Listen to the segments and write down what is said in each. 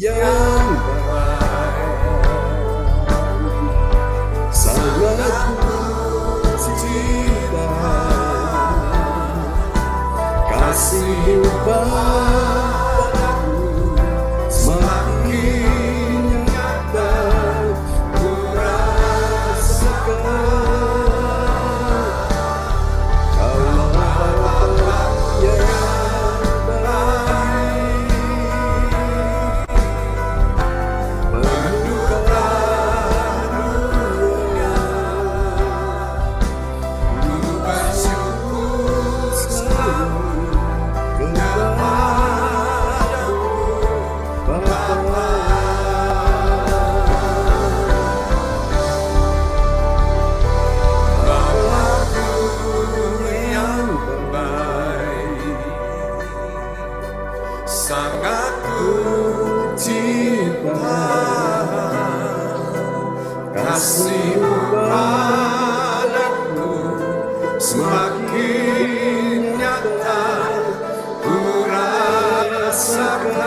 yang baik, sangat ku cinta kasih-Mu padaku, semakin nyata ku rasakan. Kaulah Bapa yang baik, penuh karunia, ku bersyukur selalu kepadamu, Bapa. Sangat ku cinta kasih-Mu padaku, semakin nyata ku rasakan.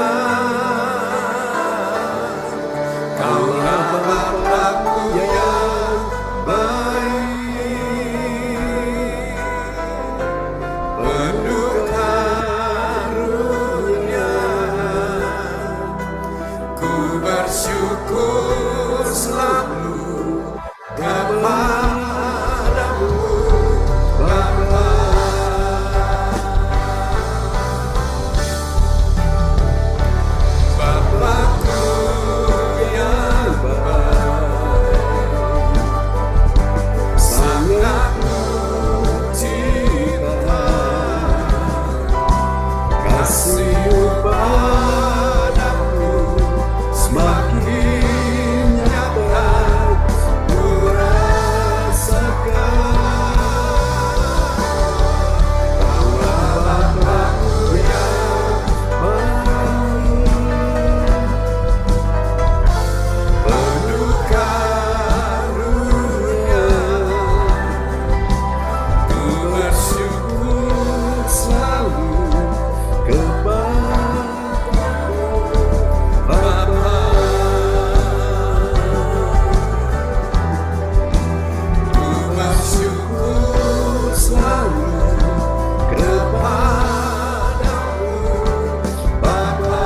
Kaulah Bapa-Ku yang baik, penuh karunia, ku bersyukur selalu kepadamu, Bapa. Bapa-Ku yang baik, sangat ku cinta kasih-Mu padaku, semakin nyata ku rasakan. Kaulah Bapa-Ku yang baik, penuh karunia, ku bersyukur selalu kepadamu, Bapa. Ku bersyukur selalu kepadamu, Bapa.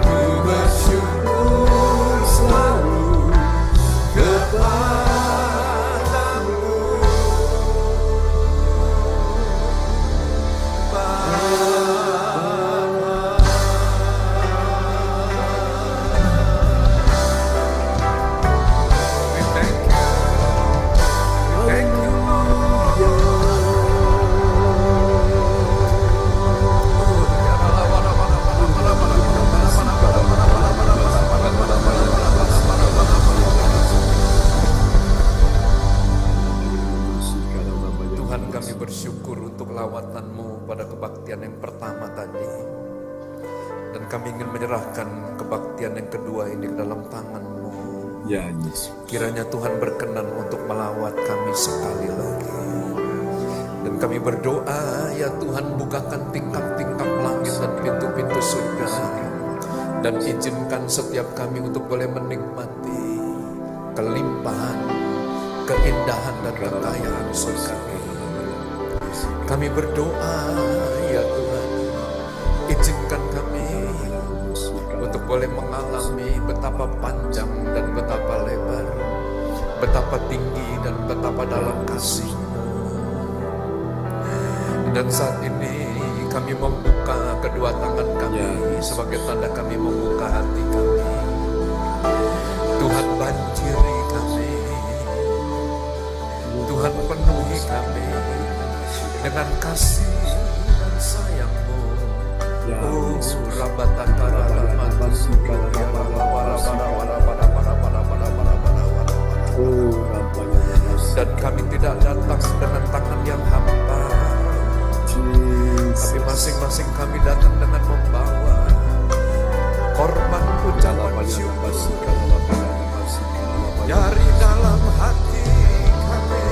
Ku bersyukur selalu kepadamu, We thank you. Thank you, Tuhan, kami bersyukur untuk lawatan-Mu pada kebaktian yang pertama tadi. Dan kami ingin menyerahkan kebaktian yang kedua ini ke dalam tangan-Mu. Ya Yesus. Kiranya Tuhan berkenan untuk melawat kami sekali lagi. Dan kami berdoa, ya Tuhan, bukakan tingkap-tingkap langit dan pintu-pintu surga. Dan izinkan setiap kami untuk boleh menikmati kelimpahan, keindahan dan kekayaan surga ini. Kami berdoa, ya Tuhan, izinkan kami untuk boleh mengalami betapa panjang dan betapa lebar, betapa tinggi dan betapa dalam kasih-Mu. Dan saat ini kami membuka kedua tangan kami sebagai tanda kami membuka hati kami. Tuhan, banjiri kami, Tuhan, penuhi kami dengan kasih dan sayang-Mu. Oh, rabatakara dan kami tidak datang dengan tangan yang hampa, tapi masing-masing kami datang dengan membawa korban ucapan syukur dari dalam hati kami.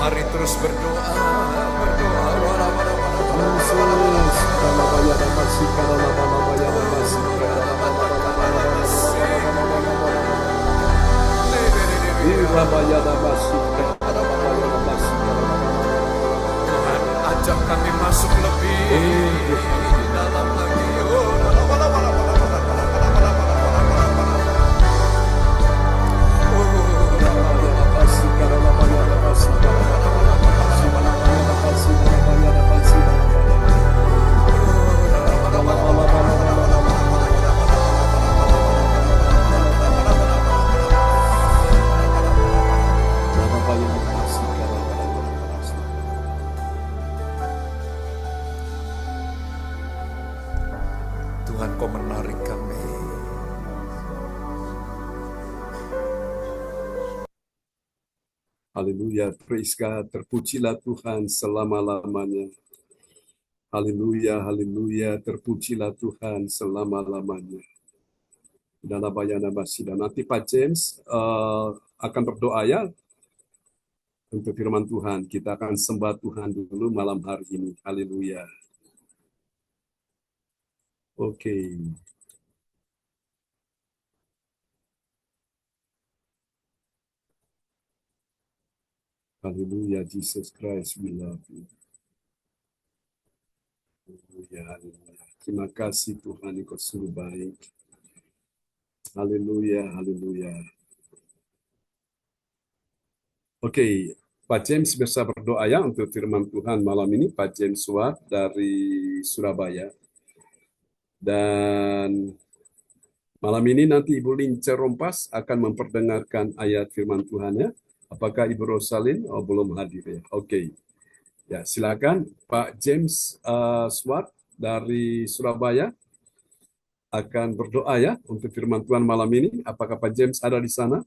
Mari terus berdoa, berdoa. Tuhan, ajak kami masuk lebih dalam lagi. Tuhan, Kau menarik kami. Haleluya, praise God, terpujilah Tuhan selama-lamanya. Haleluya, haleluya, terpujilah Tuhan selama-lamanya. Dalam bayana basida. Nanti Pak James akan berdoa ya untuk firman Tuhan. Kita akan sembah Tuhan dulu malam hari ini. Haleluya. Oke. Haleluya, Jesus Christ, we love you. Haleluya, haleluya. Terima kasih Tuhan, Engkau sungguh baik. Haleluya, haleluya. Oke, Pak James bisa berdoa ya untuk firman Tuhan malam ini. Pak James Swart dari Surabaya. Dan malam ini nanti Ibu Lince Rompas akan memperdengarkan ayat firman Tuhan ya. Apakah Ibu Rosalin? Oh, belum hadir ya. Oke. Ya, silakan Pak James Swart dari Surabaya akan berdoa ya untuk firman Tuhan malam ini. Apakah Pak James ada di sana?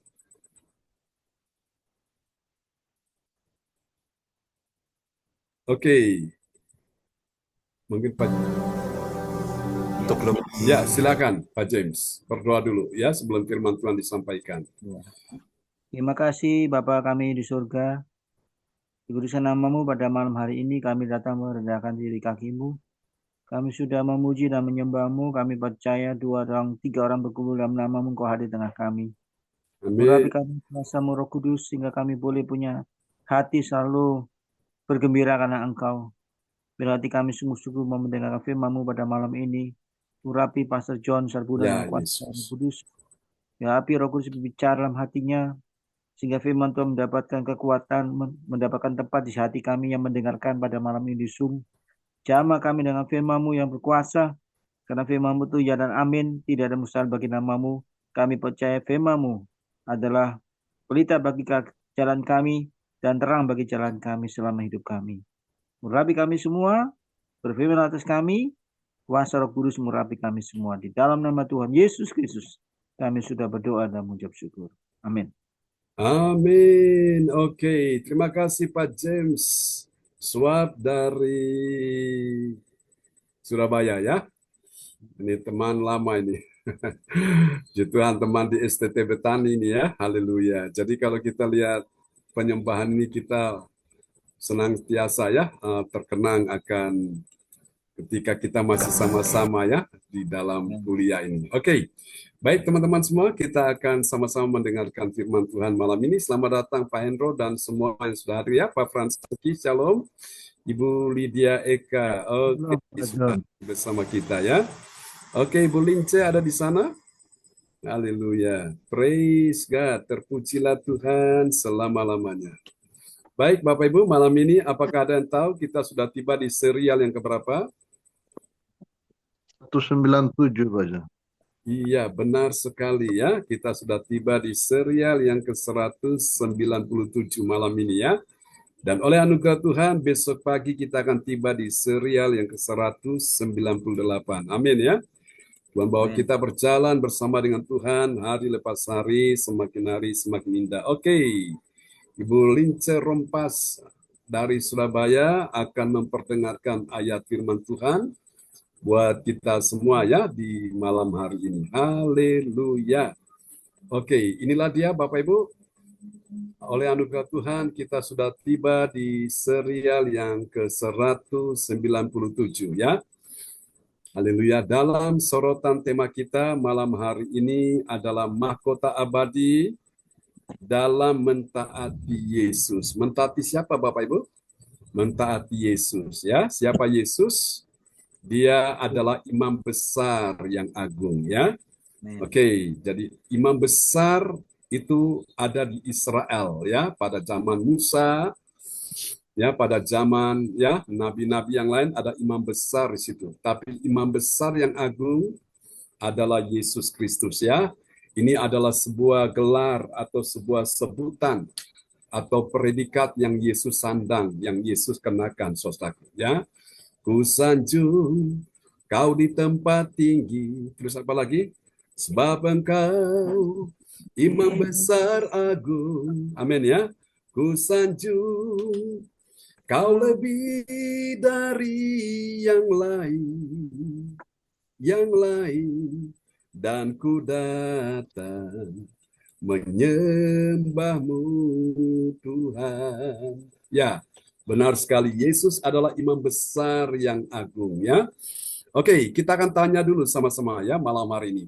Oke. Mungkin Pak Untuk lebih. Ya, silakan Pak James. Berdoa dulu ya sebelum firman Tuhan disampaikan. Terima kasih Bapa kami di surga. Dikuduskan namamu pada malam hari ini kami datang merendahkan diri kaki-Mu. Kami sudah memuji dan menyembah-Mu. Kami percaya 2 orang, 3 orang berkumpul dalam namamu Engkau hadir tengah kami. Urapi Amin. kami kuasa-Mu Roh Kudus sehingga kami boleh punya hati selalu bergembira karena Engkau. Bila hati kami sungguh-sungguh mau mendengarkan firman-Mu pada malam ini. Urapi Pastor John Sarbuda Ya, dengan kuasa Roh Yesus. Kudus. Ya, api Roh Kudus berbicara dalam hatinya. Sehingga firman Tuhan mendapatkan kekuatan, mendapatkan tempat di hati kami yang mendengarkan pada malam ini di Zoom. Jamah kami dengan firman-Mu yang berkuasa. Karena firman-Mu itu ya dan amin. Tidak ada mustahil bagi nama-Mu. Kami percaya firman-Mu adalah pelita bagi jalan kami dan terang bagi jalan kami selama hidup kami. Murapi kami semua, berfirman atas kami, kuasa Roh Kudus murapi kami semua. Di dalam nama Tuhan Yesus Kristus, kami sudah berdoa dan mengucap syukur. Amin. Amin. Oke, terima kasih Pak James Swart dari Surabaya ya. Ini teman lama ini. Tuhan teman di STT Betani ini ya. Haleluya. Jadi kalau kita lihat penyembahan ini kita senantiasa ya terkenang akan ketika kita masih sama-sama ya di dalam kuliah ini. Oke. Baik teman-teman semua, kita akan sama-sama mendengarkan firman Tuhan malam ini. Selamat datang Pak Hendro dan semua yang sudah hadir ya. Pak Franski, shalom. Ibu Lydia Eka, oke, sudah bersama kita ya. Oke, Ibu Lince ada di sana? Haleluya. Praise God. Terpujilah Tuhan selama-lamanya. Baik Bapak Ibu, malam ini apakah ada yang tahu kita sudah tiba di serial yang keberapa? 197 Pak. Iya, benar sekali ya. Kita sudah tiba di serial yang ke-197 malam ini ya. Dan oleh anugerah Tuhan, besok pagi kita akan tiba di serial yang ke-198. Amin ya. Tuhan bawa kita berjalan bersama dengan Tuhan, hari lepas hari, semakin hari semakin indah. Oke, Ibu Lince Rompas dari Surabaya akan memperdengarkan ayat firman Tuhan buat kita semua ya di malam hari ini. Haleluya. Oke, inilah dia Bapak Ibu. Oleh anugerah Tuhan kita sudah tiba di serial yang ke-197 ya. Haleluya. Dalam sorotan tema kita malam hari ini adalah mahkota abadi dalam mentaati Yesus. Mentaati siapa Bapak Ibu? Mentaati Yesus ya. Siapa Yesus? Dia adalah imam besar yang agung ya. Oke, jadi imam besar itu ada di Israel ya pada zaman Musa ya, pada zaman ya nabi-nabi yang lain ada imam besar di situ. Tapi imam besar yang agung adalah Yesus Kristus ya. Ini adalah sebuah gelar atau sebuah sebutan atau predikat yang Yesus sandang, yang Yesus kenakan, saudaraku ya. Ku sanjung Kau di tempat tinggi. Terus apa lagi? Sebab engkau imam besar agung. Amin ya. Ku sanjung kau lebih dari yang lain, dan ku datang menyembahmu Tuhan. Ya, benar sekali. Yesus adalah imam besar yang agung ya. Oke, kita akan tanya dulu sama-sama ya malam hari ini.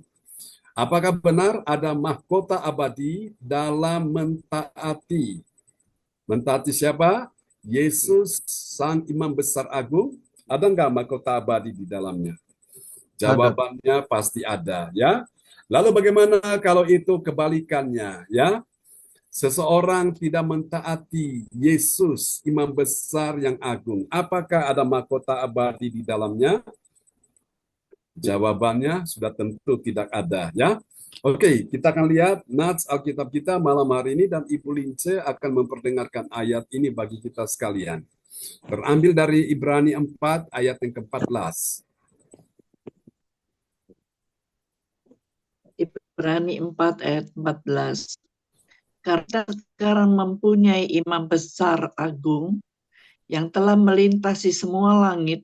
Apakah benar ada mahkota abadi dalam mentaati? Mentaati siapa? Yesus, Sang Imam Besar Agung. Ada nggak mahkota abadi di dalamnya? Ada. Jawabannya pasti ada ya. Lalu bagaimana kalau itu kebalikannya ya? Seseorang tidak mentaati Yesus, Imam Besar yang Agung. Apakah ada mahkota abadi di dalamnya? Jawabannya sudah tentu tidak ada ya. Oke, kita akan lihat nats Alkitab kita malam hari ini dan Ibu Lince akan memperdengarkan ayat ini bagi kita sekalian. Terambil dari Ibrani 4 ayat yang ke-14. Ibrani 4 ayat 14. Karena sekarang mempunyai imam besar agung yang telah melintasi semua langit,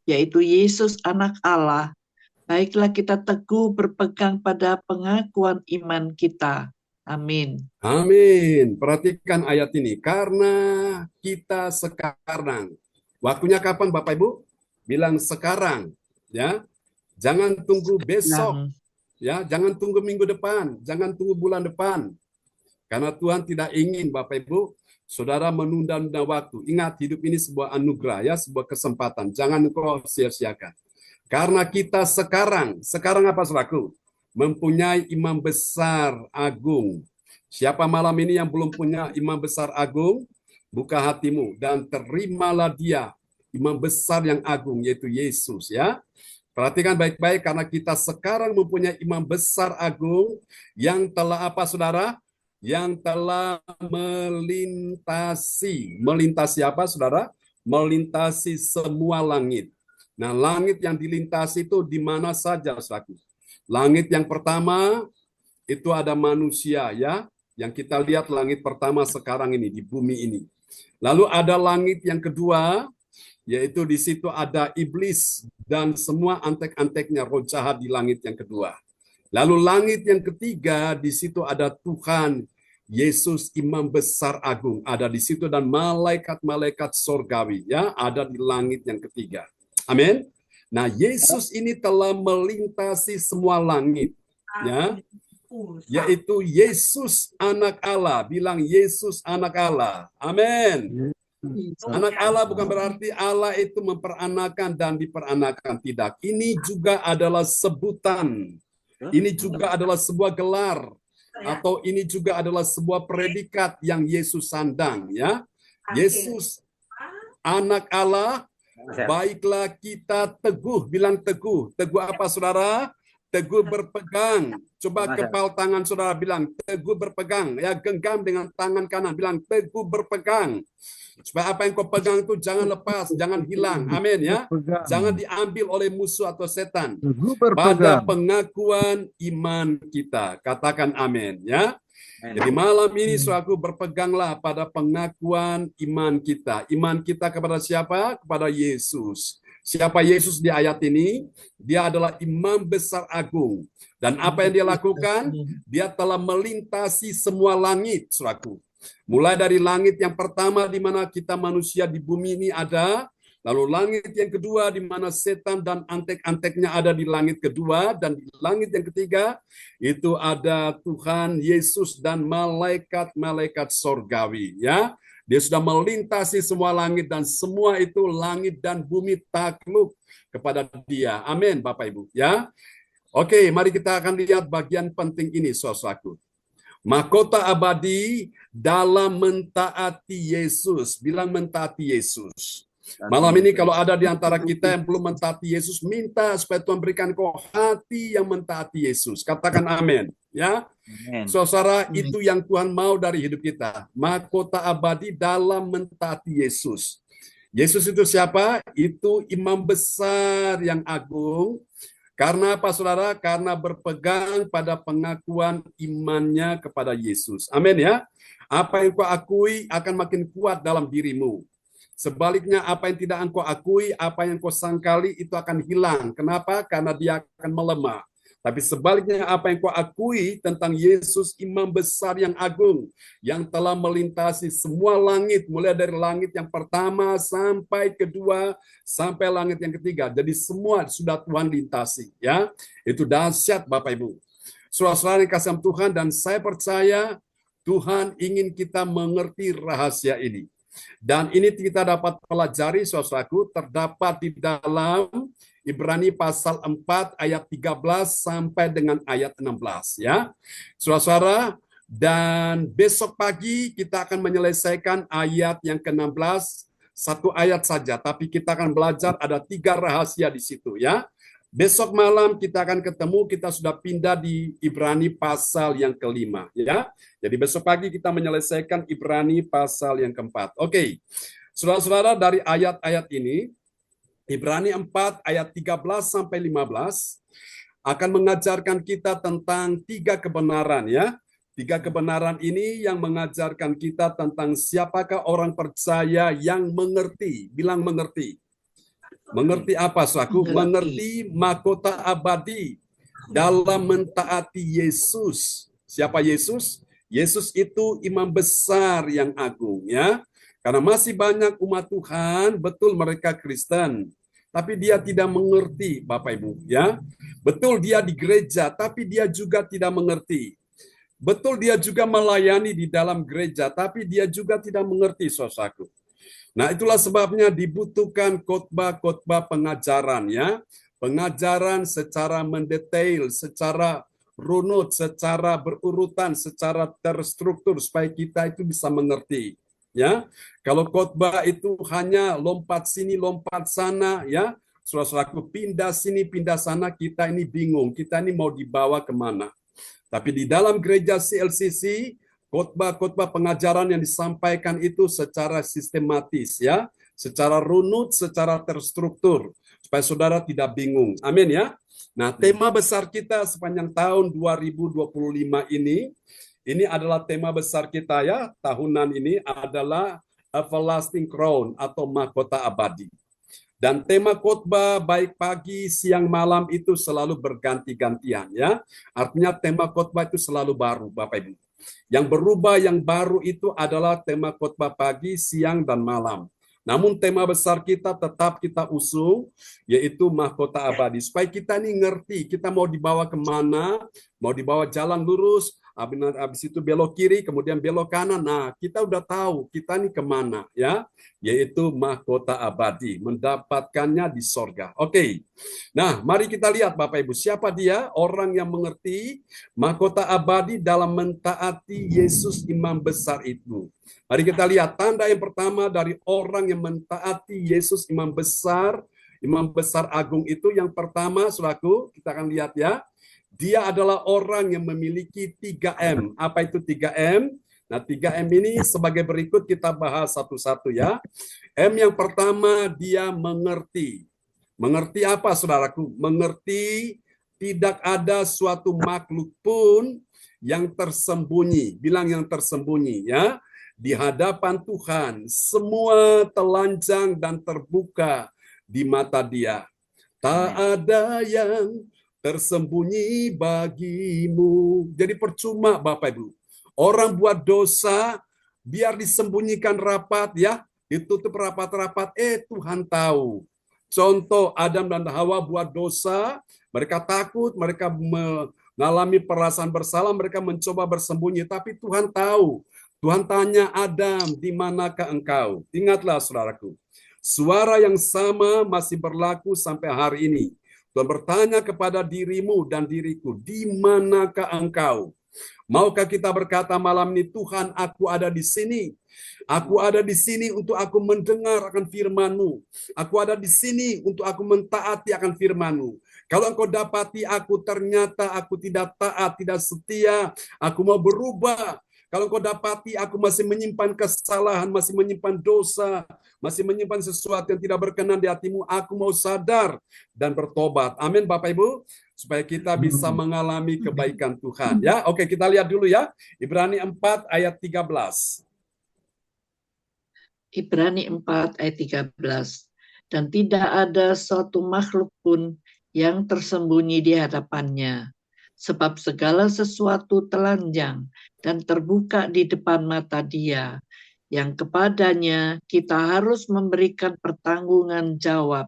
yaitu Yesus anak Allah, baiklah kita teguh berpegang pada pengakuan iman kita. Amin. Amin. Perhatikan ayat ini. Karena kita sekarang. Waktunya kapan Bapak Ibu? Bilang sekarang. Ya. Jangan tunggu besok. Ya, jangan tunggu minggu depan. Jangan tunggu bulan depan. Karena Tuhan tidak ingin Bapak Ibu, saudara menunda-nunda waktu. Ingat, hidup ini sebuah anugerah ya, sebuah kesempatan. Jangan kau sia-siakan. Karena kita sekarang apa saudaraku? Mempunyai imam besar agung. Siapa malam ini yang belum punya imam besar agung? Buka hatimu dan terimalah dia, imam besar yang agung, yaitu Yesus ya. Perhatikan baik-baik, karena kita sekarang mempunyai imam besar agung yang telah apa saudara? Yang telah melintasi apa saudara? Melintasi semua langit. Nah, langit yang dilintasi itu di mana saja, saudaraku? Langit yang pertama itu ada manusia ya, yang kita lihat langit pertama sekarang ini di bumi ini. Lalu ada langit yang kedua, yaitu di situ ada iblis dan semua antek-anteknya, roh jahat di langit yang kedua. Lalu langit yang ketiga, di situ ada Tuhan Yesus Imam Besar Agung ada di situ, dan malaikat-malaikat sorgawi ya ada di langit yang ketiga. Amin. Nah, Yesus ini telah melintasi semua langit ya, yaitu Yesus anak Allah. Bilang Yesus anak Allah. Amin. Anak Allah bukan berarti Allah itu memperanakan dan diperanakan, tidak. Ini juga adalah sebutan. Ini juga adalah sebuah gelar, atau ini juga adalah sebuah predikat yang Yesus sandang ya. Yesus anak Allah, baiklah kita teguh. Bilang teguh. Teguh apa saudara? Teguh berpegang. Coba kepal tangan saudara, bilang teguh berpegang. Ya, genggam dengan tangan kanan, bilang teguh berpegang. Supaya apa yang kau pegang itu jangan lepas, jangan hilang. Amin ya. Jangan diambil oleh musuh atau setan. Pada pengakuan iman kita. Katakan amin ya. Jadi malam ini saudaraku, berpeganglah pada pengakuan iman kita. Iman kita kepada siapa? Kepada Yesus. Siapa Yesus di ayat ini? Dia adalah imam besar agung. Dan apa yang dia lakukan? Dia telah melintasi semua langit, saudaraku. Mulai dari langit yang pertama di mana kita manusia di bumi ini ada, lalu langit yang kedua di mana setan dan antek-anteknya ada di langit kedua, dan di langit yang ketiga itu ada Tuhan Yesus dan malaikat-malaikat sorgawi ya. Dia sudah melintasi semua langit, dan semua itu langit dan bumi takluk kepada dia. Amin Bapak Ibu ya. Oke, mari kita akan lihat bagian penting ini saudaraku. Mahkota abadi dalam mentaati Yesus. Bilang mentaati Yesus. Malam ini kalau ada di antara kita yang belum mentaati Yesus, minta supaya Tuhan berikan kau hati yang mentaati Yesus. Katakan amin. Ya, saudara, itu yang Tuhan mau dari hidup kita. Mahkota abadi dalam mentaati Yesus. Yesus itu siapa? Itu imam besar yang agung. Karena apa, saudara? Karena berpegang pada pengakuan imannya kepada Yesus. Amin ya. Apa yang kau akui akan makin kuat dalam dirimu. Sebaliknya, apa yang tidak engkau akui, apa yang kau sangkali, itu akan hilang. Kenapa? Karena dia akan melemah. Tapi sebaliknya, apa yang kau akui tentang Yesus, imam besar yang agung, yang telah melintasi semua langit, mulai dari langit yang pertama sampai kedua, sampai langit yang ketiga. Jadi semua sudah Tuhan lintasi. Ya, itu dahsyat, Bapak Ibu. Saudara-saudara yang kasih Tuhan, dan saya percaya Tuhan ingin kita mengerti rahasia ini. Dan ini kita dapat pelajari, saudaraku, terdapat di dalam Ibrani pasal 4 ayat 13 sampai dengan ayat 16 ya. Saudara-saudara, dan besok pagi kita akan menyelesaikan ayat yang ke-16, satu ayat saja, tapi kita akan belajar ada 3 rahasia di situ ya. Besok malam kita akan ketemu, kita sudah pindah di Ibrani pasal yang ke-5 ya. Jadi besok pagi kita menyelesaikan Ibrani pasal yang ke-4. Oke. Saudara-saudara, dari ayat-ayat ini Ibrani 4 ayat 13 sampai 15 akan mengajarkan kita tentang 3 kebenaran ya. 3 kebenaran ini yang mengajarkan kita tentang siapakah orang percaya yang mengerti. Bilang mengerti. Mengerti apa, saudaraku? Mengerti mahkota abadi dalam mentaati Yesus. Siapa Yesus? Yesus itu imam besar yang agung ya. Karena masih banyak umat Tuhan, betul mereka Kristen, tapi dia tidak mengerti, Bapak Ibu ya. Betul dia di gereja, tapi dia juga tidak mengerti. Betul dia juga melayani di dalam gereja, tapi dia juga tidak mengerti, saudaraku. Nah, itulah sebabnya dibutuhkan khotbah-khotbah pengajaran ya. Pengajaran secara mendetail, secara runut, secara berurutan, secara terstruktur supaya kita itu bisa mengerti. Ya, kalau khotbah itu hanya lompat sini, lompat sana, ya, saudara-saudaraku, pindah sini, pindah sana, kita ini bingung, kita ini mau dibawa kemana. Tapi di dalam gereja CLCC, khotbah-khotbah pengajaran yang disampaikan itu secara sistematis, ya, secara runut, secara terstruktur, supaya saudara tidak bingung. Amin ya. Nah, tema besar kita sepanjang tahun 2025 ini adalah tema besar kita ya, tahunan ini adalah Everlasting Crown atau mahkota abadi. Dan tema khotbah baik pagi, siang, malam itu selalu berganti-gantian ya. Artinya tema khotbah itu selalu baru, Bapak Ibu. Yang berubah, yang baru itu adalah tema khotbah pagi, siang, dan malam. Namun tema besar kita tetap kita usung, yaitu mahkota abadi. Supaya kita ini ngerti, kita mau dibawa kemana, mau dibawa jalan lurus, habis itu belok kiri, kemudian belok kanan. Nah, kita udah tahu kita ini kemana, ya, yaitu mahkota abadi, mendapatkannya di sorga. Oke, nah mari kita lihat Bapak Ibu, siapa dia? Orang yang mengerti mahkota abadi dalam mentaati Yesus imam besar itu. Mari kita lihat tanda yang pertama dari orang yang mentaati Yesus imam besar agung itu. Yang pertama, saudaraku, kita akan lihat ya. Dia adalah orang yang memiliki 3M. Apa itu 3M? Nah, 3M ini sebagai berikut kita bahas satu-satu ya. M yang pertama, dia mengerti. Mengerti apa, saudaraku? Mengerti tidak ada suatu makhluk pun yang tersembunyi. Bilang yang tersembunyi ya. Di hadapan Tuhan, semua telanjang dan terbuka di mata Dia. Tak ada yang tersembunyi bagimu. Jadi percuma Bapak Ibu. Orang buat dosa, biar disembunyikan rapat ya, ditutup rapat-rapat, Tuhan tahu. Contoh Adam dan Hawa buat dosa, mereka takut, mereka mengalami perasaan bersalah, mereka mencoba bersembunyi, tapi Tuhan tahu. Tuhan tanya Adam, di manakah engkau? Ingatlah saudaraku, suara yang sama masih berlaku sampai hari ini. Tuhan bertanya kepada dirimu dan diriku, di manakah engkau? Maukah kita berkata malam ini, Tuhan, aku ada di sini. Aku ada di sini untuk aku mendengar akan firman-Mu. Aku ada di sini untuk aku mentaati akan firman-Mu. Kalau engkau dapati aku ternyata aku tidak taat, tidak setia, aku mau berubah. Kalau engkau dapati aku masih menyimpan kesalahan, masih menyimpan dosa, masih menyimpan sesuatu yang tidak berkenan di hatimu, aku mau sadar dan bertobat. Amin Bapak Ibu. Supaya kita bisa mengalami kebaikan Tuhan. Ya, oke, kita lihat dulu ya. Ibrani 4 ayat 13. Ibrani 4 ayat 13. Dan tidak ada suatu makhluk pun yang tersembunyi di hadapannya. Sebab segala sesuatu telanjang dan terbuka di depan mata Dia, yang kepadanya kita harus memberikan pertanggungan jawab.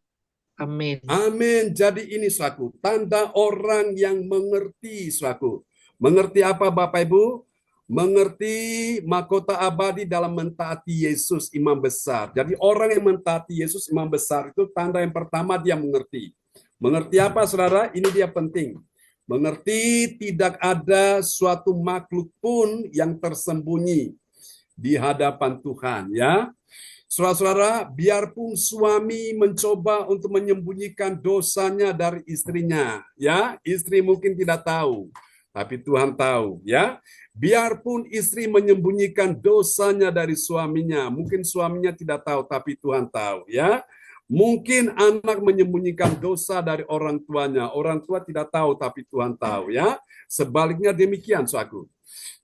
Amin. Amin. Jadi ini saudaraku, tanda orang yang mengerti saudaraku. Mengerti apa Bapak Ibu? Mengerti mahkota abadi dalam mentaati Yesus imam besar. Jadi orang yang mentaati Yesus imam besar itu tanda yang pertama dia mengerti. Mengerti apa saudara? Ini dia penting. Mengerti tidak ada suatu makhluk pun yang tersembunyi di hadapan Tuhan, ya. Saudara-saudara, biarpun suami mencoba untuk menyembunyikan dosanya dari istrinya, ya, istri mungkin tidak tahu, tapi Tuhan tahu, ya. Biarpun istri menyembunyikan dosanya dari suaminya, mungkin suaminya tidak tahu, tapi Tuhan tahu, ya. Mungkin anak menyembunyikan dosa dari orang tuanya, orang tua tidak tahu, tapi Tuhan tahu, ya. Sebaliknya demikian, saudaraku.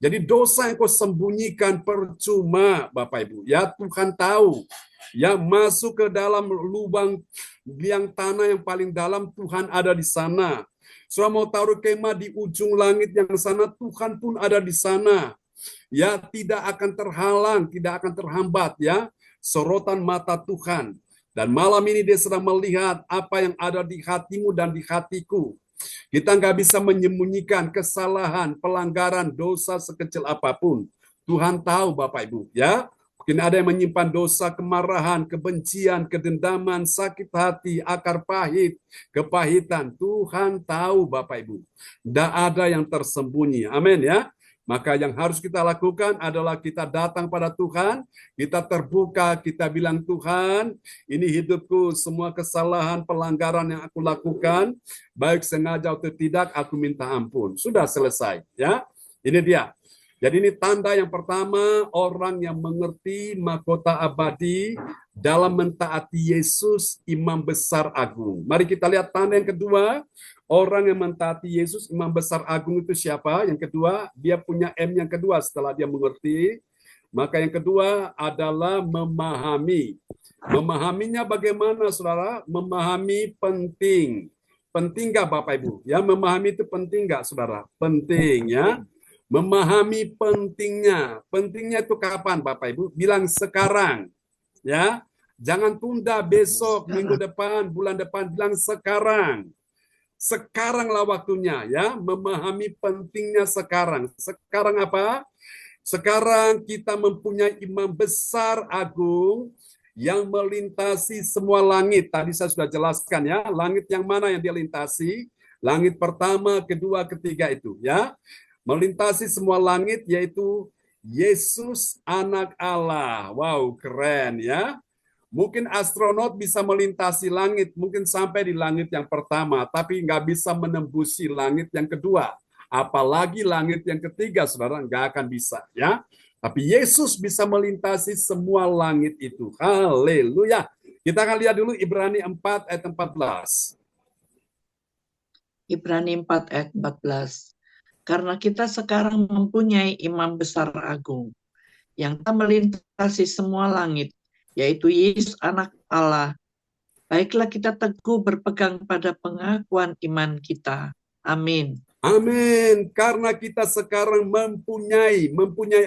Jadi dosa yang kau sembunyikan percuma, Bapak Ibu. Ya, Tuhan tahu. Ya, masuk ke dalam lubang liang tanah yang paling dalam, Tuhan ada di sana. Saudara mau taruh kemah di ujung langit yang sana, Tuhan pun ada di sana. Ya, tidak akan terhalang, tidak akan terhambat, ya. Sorotan mata Tuhan. Dan malam ini dia sedang melihat apa yang ada di hatimu dan di hatiku. Kita nggak bisa menyembunyikan kesalahan, pelanggaran, dosa sekecil apapun. Tuhan tahu Bapak Ibu, ya. Mungkin ada yang menyimpan dosa, kemarahan, kebencian, kedendaman, sakit hati, akar pahit, kepahitan. Tuhan tahu Bapak Ibu. Tidak ada yang tersembunyi. Amin ya. Maka yang harus kita lakukan adalah kita datang pada Tuhan, kita terbuka, kita bilang, Tuhan, ini hidupku, semua kesalahan, pelanggaran yang aku lakukan, baik sengaja atau tidak, aku minta ampun. Sudah selesai, ya. Ini dia. Jadi ini tanda yang pertama, orang yang mengerti mahkota abadi dalam mentaati Yesus, imam besar agung. Mari kita lihat tanda yang kedua. Orang yang mentaati Yesus, imam besar agung itu siapa? Yang kedua, dia punya M yang kedua setelah dia mengerti. Maka yang kedua adalah memahami. Memahaminya bagaimana, saudara? Memahami penting. Penting nggak Bapak Ibu? Ya, memahami itu penting nggak, saudara? Penting, ya. Memahami pentingnya. Pentingnya itu kapan, Bapak Ibu? Bilang sekarang, ya. Jangan tunda besok, minggu depan, bulan depan. Bilang sekarang. Sekaranglah waktunya, ya, memahami pentingnya sekarang. Sekarang apa? Sekarang kita mempunyai imam besar agung yang melintasi semua langit. Tadi saya sudah jelaskan, ya, langit yang mana yang dia lintasi? Langit pertama, kedua, ketiga itu, ya. Melintasi semua langit yaitu Yesus anak Allah. Wow, keren, ya. Mungkin astronot bisa melintasi langit, mungkin sampai di langit yang pertama, tapi nggak bisa menembusi langit yang kedua. Apalagi langit yang ketiga, saudara, nggak akan bisa, ya. Tapi Yesus bisa melintasi semua langit itu. Haleluya. Kita akan lihat dulu Ibrani 4 ayat 14. Ibrani 4 ayat 14. Karena kita sekarang mempunyai imam besar agung yang telah melintasi semua langit, yaitu Yesus anak Allah. Baiklah kita teguh berpegang pada pengakuan iman kita. Amin. Amin. Karena kita sekarang mempunyai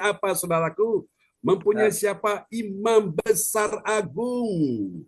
apa, saudaraku? Mempunyai siapa? Imam besar agung.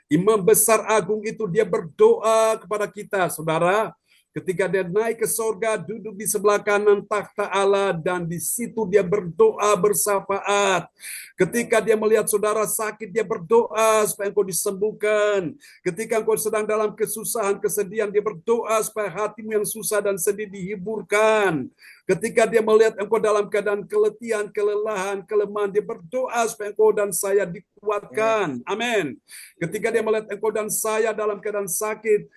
Imam besar agung itu dia berdoa kepada kita, saudara. Ketika dia naik ke sorga, duduk di sebelah kanan takhta Allah, dan di situ dia berdoa bersyafaat. Ketika dia melihat saudara sakit, dia berdoa supaya engkau disembuhkan. Ketika engkau sedang dalam kesusahan, kesedihan, dia berdoa supaya hatimu yang susah dan sedih dihiburkan. Ketika dia melihat engkau dalam keadaan keletihan, kelelahan, kelemahan, dia berdoa supaya engkau dan saya dikuatkan. Amin. Ketika dia melihat engkau dan saya dalam keadaan sakit,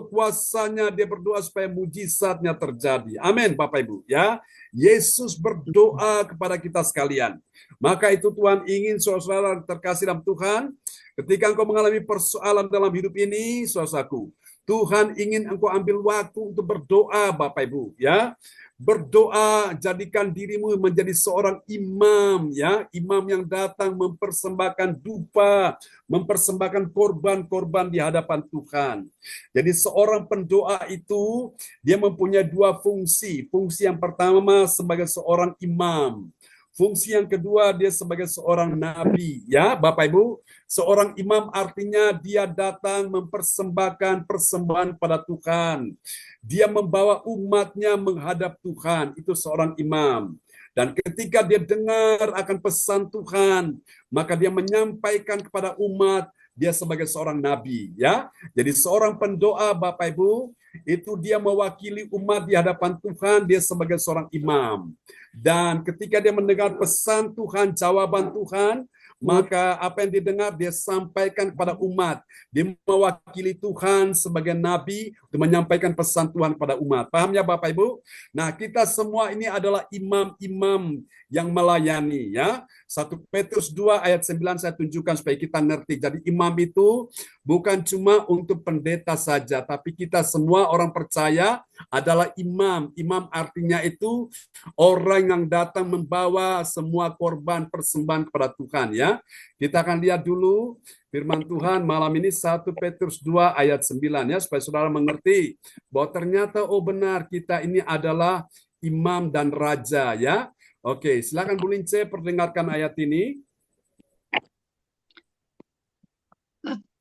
kuasanya dia berdoa supaya mujizatnya terjadi. Amin, Bapak Ibu. Ya, Yesus berdoa kepada kita sekalian. Maka itu Tuhan ingin saudara terkasih dalam Tuhan, ketika engkau mengalami persoalan dalam hidup ini, saudaraku, Tuhan ingin engkau ambil waktu untuk berdoa, Bapak Ibu, ya. Berdoa, jadikan dirimu menjadi seorang imam, ya, imam yang datang mempersembahkan dupa, mempersembahkan korban-korban di hadapan Tuhan. Jadi seorang pendoa itu dia mempunyai dua fungsi. Fungsi yang pertama sebagai seorang imam. Fungsi yang kedua dia sebagai seorang nabi, ya Bapak Ibu. Seorang imam artinya dia datang mempersembahkan persembahan pada Tuhan. Dia membawa umatnya menghadap Tuhan, itu seorang imam. Dan ketika dia dengar akan pesan Tuhan, maka dia menyampaikan kepada umat, dia sebagai seorang nabi, ya. Jadi seorang pendoa, Bapak Ibu, itu dia mewakili umat di hadapan Tuhan, dia sebagai seorang imam. Dan ketika dia mendengar pesan Tuhan, jawaban Tuhan, maka apa yang didengar dia sampaikan kepada umat. Dia mewakili Tuhan sebagai nabi untuk menyampaikan pesan Tuhan kepada umat. Paham ya Bapak Ibu? Nah, kita semua ini adalah imam-imam yang melayani, ya. 1 Petrus 2 ayat 9 saya tunjukkan supaya kita ngerti. Jadi imam itu bukan cuma untuk pendeta saja, tapi kita semua orang percaya adalah imam. Imam artinya itu orang yang datang membawa semua korban persembahan kepada Tuhan, ya. Kita akan lihat dulu firman Tuhan malam ini 1 Petrus 2 ayat 9, ya, supaya saudara mengerti bahwa ternyata benar kita ini adalah imam dan raja, ya. Oke, silakan Bu Lince perdengarkan ayat ini.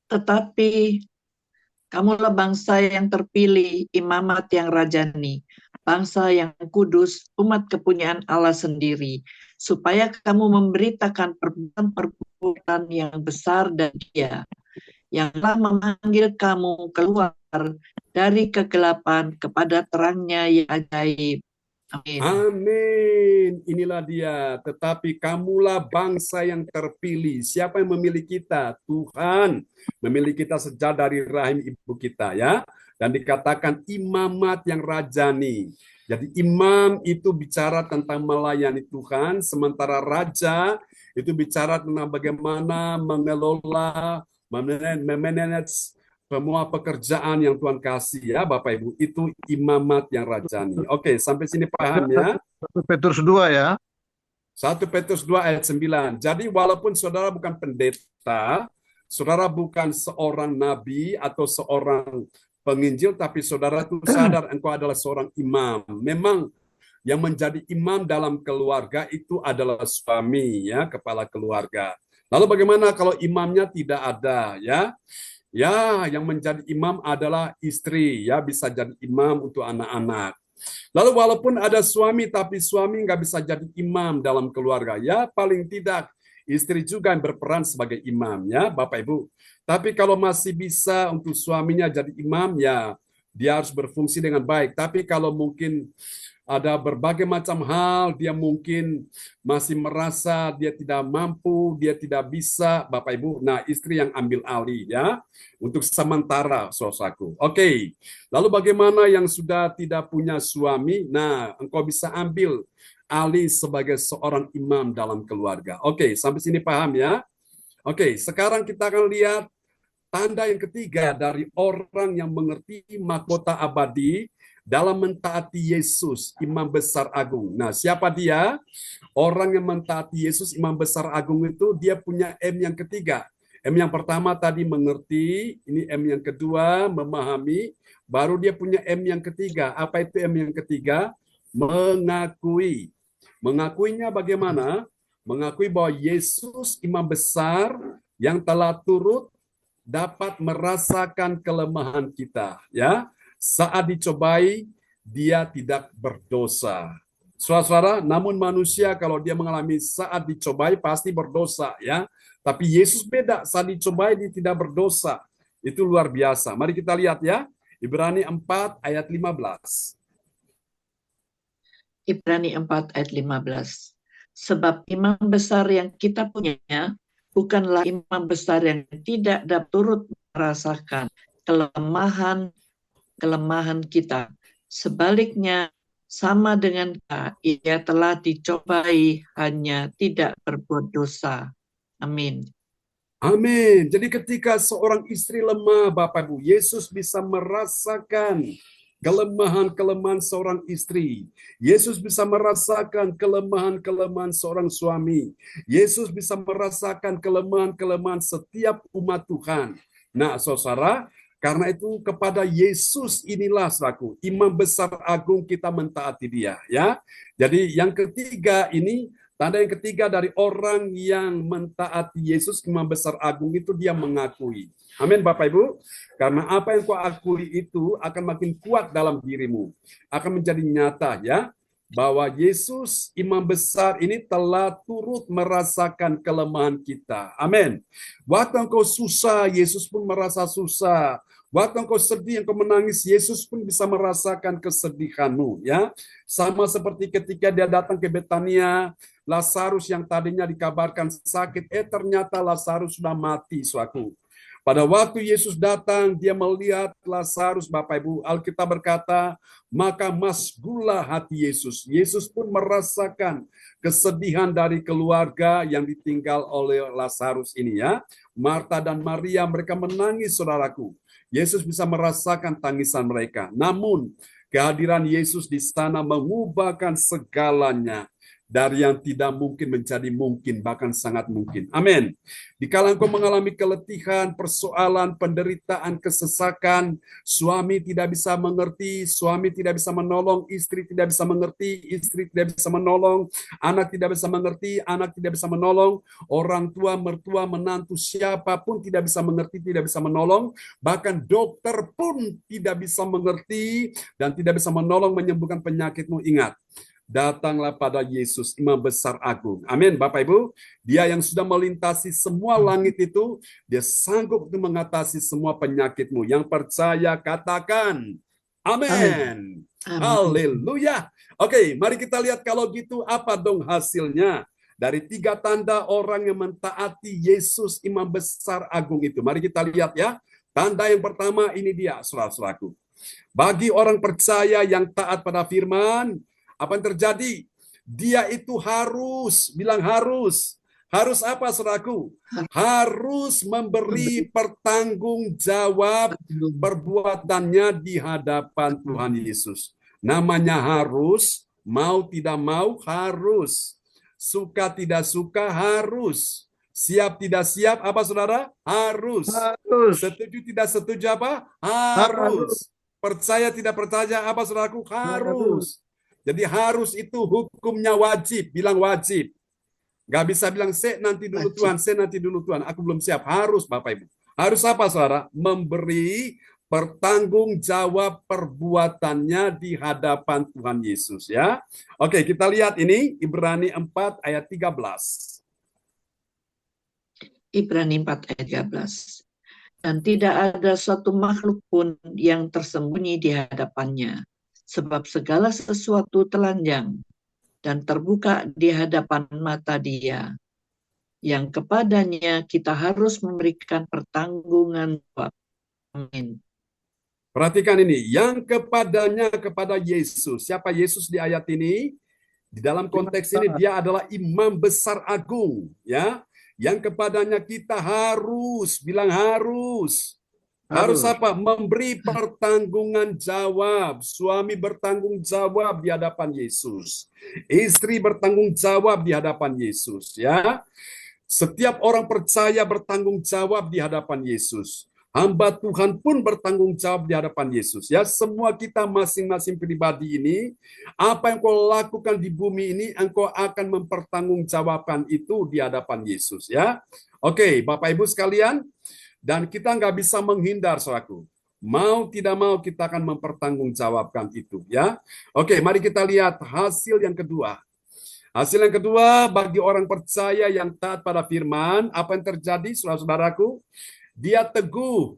Tetapi kamulah bangsa yang terpilih, imamat yang rajani, bangsa yang kudus, umat kepunyaan Allah sendiri, supaya kamu memberitakan perbuatan yang besar dan Dia yang telah memanggil kamu keluar dari kegelapan kepada terangnya yang ajaib. Amin. Amin. Inilah dia. Tetapi kamulah bangsa yang terpilih. Siapa yang memilih kita? Tuhan memilih kita sejak dari rahim ibu kita, ya. Dan dikatakan imamat yang rajani. Jadi imam itu bicara tentang melayani Tuhan, sementara raja itu bicara tentang bagaimana mengelola, memanage semua pekerjaan yang Tuhan kasih, ya Bapak Ibu. Itu imamat yang rajani. Oke, sampai sini paham ya? 1 Petrus 2 ya. 1 Petrus 2 ayat 9. Jadi walaupun saudara bukan pendeta, saudara bukan seorang nabi atau seorang penginjil, tapi saudara itu sadar engkau adalah seorang imam. Memang yang menjadi imam dalam keluarga itu adalah suami, ya, kepala keluarga. Lalu bagaimana kalau imamnya tidak ada, ya? Ya, yang menjadi imam adalah istri, ya, bisa jadi imam untuk anak-anak. Lalu walaupun ada suami, tapi suami nggak bisa jadi imam dalam keluarga. Ya, paling tidak istri juga yang berperan sebagai imam, ya, Bapak Ibu. Tapi kalau masih bisa untuk suaminya jadi imam, ya, dia harus berfungsi dengan baik. Tapi kalau mungkin ada berbagai macam hal, dia mungkin masih merasa dia tidak mampu, dia tidak bisa, Bapak Ibu. Nah, istri yang ambil alih, ya, untuk sementara, saudaraku. Oke, lalu bagaimana yang sudah tidak punya suami? Nah, engkau bisa ambil alih sebagai seorang imam dalam keluarga. Oke, sampai sini paham ya? Oke, sekarang kita akan lihat tanda yang ketiga dari orang yang mengerti mahkota abadi dalam mentaati Yesus, imam besar agung. Nah, siapa dia? Orang yang mentaati Yesus, imam besar agung itu dia punya M yang ketiga. M yang pertama tadi mengerti, ini M yang kedua memahami, baru dia punya M yang ketiga. Apa itu M yang ketiga? Mengakui. Mengakuinya bagaimana? Mengakui bahwa Yesus imam besar yang telah turut dapat merasakan kelemahan kita, ya. Saat dicobai, dia tidak berdosa. Saudara-saudara, namun manusia kalau dia mengalami saat dicobai pasti berdosa, ya. Tapi Yesus beda, saat dicobai dia tidak berdosa. Itu luar biasa. Mari kita lihat ya, Ibrani 4 ayat 15. Ibrani 4 ayat 15. Sebab imam besar yang kita punya bukanlah imam besar yang tidak dapat turut merasakan kelemahan kita. Sebaliknya, sama dengan kita, ia telah dicobai hanya tidak berbuat dosa. Amin. Amin. Jadi ketika seorang istri lemah, Bapak Ibu, Yesus bisa merasakan kelemahan-kelemahan seorang istri. Yesus bisa merasakan kelemahan-kelemahan seorang suami. Yesus bisa merasakan kelemahan-kelemahan setiap umat Tuhan. Nah, saudara, karena itu kepada Yesus inilah selaku imam besar agung kita mentaati dia, ya. Jadi yang ketiga ini, tanda yang ketiga dari orang yang mentaati Yesus, imam besar agung itu dia mengakui. Amin Bapak Ibu. Karena apa yang kau akui itu akan makin kuat dalam dirimu. Akan menjadi nyata ya. Bahwa Yesus imam besar ini telah turut merasakan kelemahan kita. Amin. Waktu engkau susah, Yesus pun merasa susah. Waktu engkau sedih, engkau menangis, Yesus pun bisa merasakan kesedihanmu. Ya, sama seperti ketika dia datang ke Betania, Lazarus yang tadinya dikabarkan sakit, ternyata Lazarus sudah mati, suaku. Pada waktu Yesus datang, dia melihat Lazarus, Bapak Ibu. Alkitab berkata, maka masgulah hati Yesus. Yesus pun merasakan kesedihan dari keluarga yang ditinggal oleh Lazarus ini ya. Marta dan Maria, mereka menangis, saudaraku. Yesus bisa merasakan tangisan mereka. Namun, kehadiran Yesus di sana mengubahkan segalanya. Dari yang tidak mungkin menjadi mungkin, bahkan sangat mungkin. Amin. Dikala engkau mengalami keletihan, persoalan, penderitaan, kesesakan, suami tidak bisa mengerti, suami tidak bisa menolong, istri tidak bisa mengerti, istri tidak bisa menolong, anak tidak bisa mengerti, anak tidak bisa menolong, orang tua, mertua, menantu, siapapun tidak bisa mengerti, tidak bisa menolong, bahkan dokter pun tidak bisa mengerti dan tidak bisa menolong menyembuhkan penyakitmu. Ingat, datanglah pada Yesus, imam besar agung. Amin, Bapak Ibu. Dia yang sudah melintasi semua langit itu, dia sanggup untuk mengatasi semua penyakitmu. Yang percaya katakan, amin. Haleluya. Oke, mari kita lihat kalau gitu apa dong hasilnya dari 3 tanda orang yang mentaati Yesus, imam besar agung itu. Mari kita lihat ya. Tanda yang pertama ini dia, saudara-saudaraku. Bagi orang percaya yang taat pada firman, apa yang terjadi? Dia itu harus, bilang harus. Harus apa, saudaraku? Harus memberi pertanggungjawab perbuatannya di hadapan Tuhan Yesus. Namanya harus, mau tidak mau harus. Suka tidak suka harus. Siap tidak siap apa, saudara? Harus. Setuju tidak setuju apa? Harus. Percaya tidak percaya apa, saudaraku? Harus. Jadi harus itu hukumnya wajib, bilang wajib. Gak bisa bilang saya nanti dulu Tuhan, saya nanti dulu Tuhan, aku belum siap. Harus Bapak Ibu. Harus apa saudara? Memberi pertanggungjawab perbuatannya di hadapan Tuhan Yesus ya. Oke, kita lihat ini Ibrani 4 ayat 13. Ibrani 4 ayat 13. Dan tidak ada suatu makhluk pun yang tersembunyi di hadapannya. Sebab segala sesuatu telanjang dan terbuka di hadapan mata Dia, yang kepadanya kita harus memberikan pertanggungan jawab. Amin. Perhatikan ini, yang kepadanya kepada Yesus. Siapa Yesus di ayat ini? Di dalam konteks ini dia adalah imam besar agung, ya. Yang kepadanya kita harus, bilang harus. Harus apa? Memberi pertanggungan jawab. Suami bertanggung jawab di hadapan Yesus. Istri bertanggung jawab di hadapan Yesus. Ya, setiap orang percaya bertanggung jawab di hadapan Yesus. Hamba Tuhan pun bertanggung jawab di hadapan Yesus. Ya, semua kita masing-masing pribadi ini, apa yang kau lakukan di bumi ini, engkau akan mempertanggungjawabkan itu di hadapan Yesus. Ya, oke, Bapak Ibu sekalian. Dan kita nggak bisa menghindar, saudaraku. Mau tidak mau kita akan mempertanggungjawabkan itu, ya. Oke, mari kita lihat hasil yang kedua. Hasil yang kedua bagi orang percaya yang taat pada firman, apa yang terjadi, saudara-saudaraku? Dia teguh.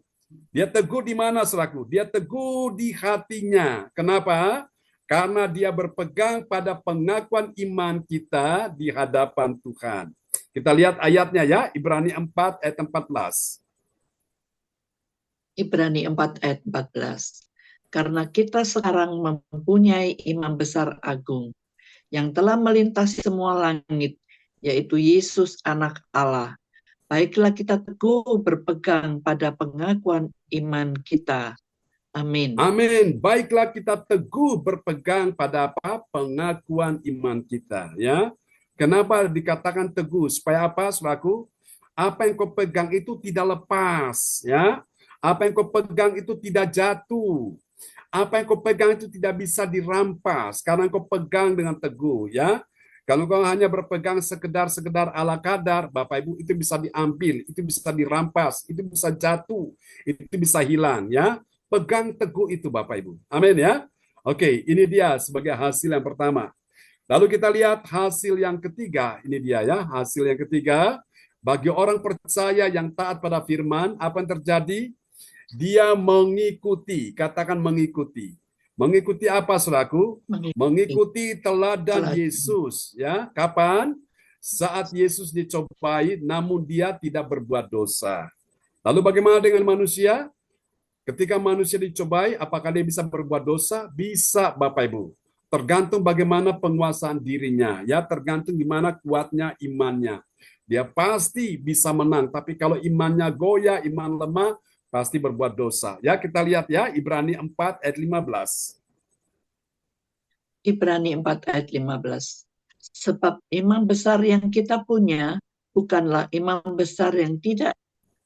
Dia teguh di mana, saudaraku? Dia teguh di hatinya. Kenapa? karena dia berpegang pada pengakuan iman kita di hadapan Tuhan. Kita lihat ayatnya ya, Ibrani 4 ayat 14. Ibrani 4 ayat 14. Karena kita sekarang mempunyai imam besar agung yang telah melintasi semua langit, yaitu Yesus anak Allah. Baiklah kita teguh berpegang pada pengakuan iman kita. Amin. Amin. Baiklah kita teguh berpegang pada apa? Pengakuan iman kita, ya. Kenapa dikatakan teguh? Supaya apa, saudaraku? Apa yang kau pegang itu tidak lepas, ya. Apa yang kau pegang itu tidak jatuh. Apa yang kau pegang itu tidak bisa dirampas karena kau pegang dengan teguh, ya. Kalau kau hanya berpegang sekedar ala kadar, Bapak Ibu, itu bisa diambil, itu bisa dirampas, itu bisa jatuh, itu bisa hilang, ya. Pegang teguh itu, Bapak Ibu. Amin, ya. Oke, ini dia sebagai hasil yang pertama. Lalu kita lihat hasil yang ketiga. Ini dia ya, hasil yang ketiga. Bagi orang percaya yang taat pada firman, apa yang terjadi? Dia mengikuti, katakan mengikuti. Mengikuti apa, saudaraku? Mengikuti teladan Yesus, ya. Kapan? Saat Yesus dicobai, namun dia tidak berbuat dosa. Lalu bagaimana dengan manusia? Ketika manusia dicobai, apakah dia bisa berbuat dosa? Bisa, Bapak Ibu. Tergantung bagaimana penguasaan dirinya, ya, tergantung gimana kuatnya imannya. Dia pasti bisa menang, tapi kalau imannya goyah, iman lemah, pasti berbuat dosa. Ya, kita lihat ya, Ibrani 4 ayat 15. Ibrani 4 ayat 15. Sebab imam besar yang kita punya bukanlah imam besar yang tidak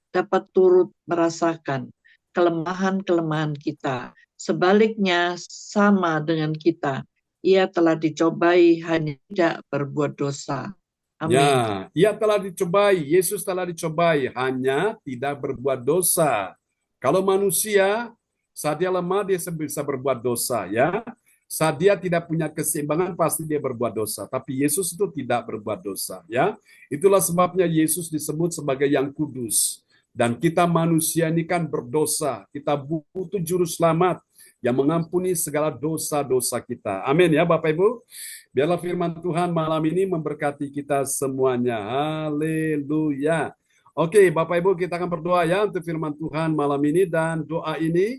dapat turut merasakan kelemahan-kelemahan kita. Sebaliknya sama dengan kita. Ia telah dicobai hanya tidak berbuat dosa. Amin. Ya, ia telah dicobai, Yesus telah dicobai, hanya tidak berbuat dosa. Kalau manusia, saat dia lemah, dia bisa berbuat dosa, ya. Saat dia tidak punya keseimbangan, pasti dia berbuat dosa. Tapi Yesus itu tidak berbuat dosa, ya. Itulah sebabnya Yesus disebut sebagai yang kudus. Dan kita manusia ini kan berdosa. Kita butuh juru selamat yang mengampuni segala dosa-dosa kita. Amin ya Bapak Ibu. Biarlah firman Tuhan malam ini memberkati kita semuanya. Haleluya. Oke, Bapak Ibu, kita akan berdoa ya untuk firman Tuhan malam ini, dan doa ini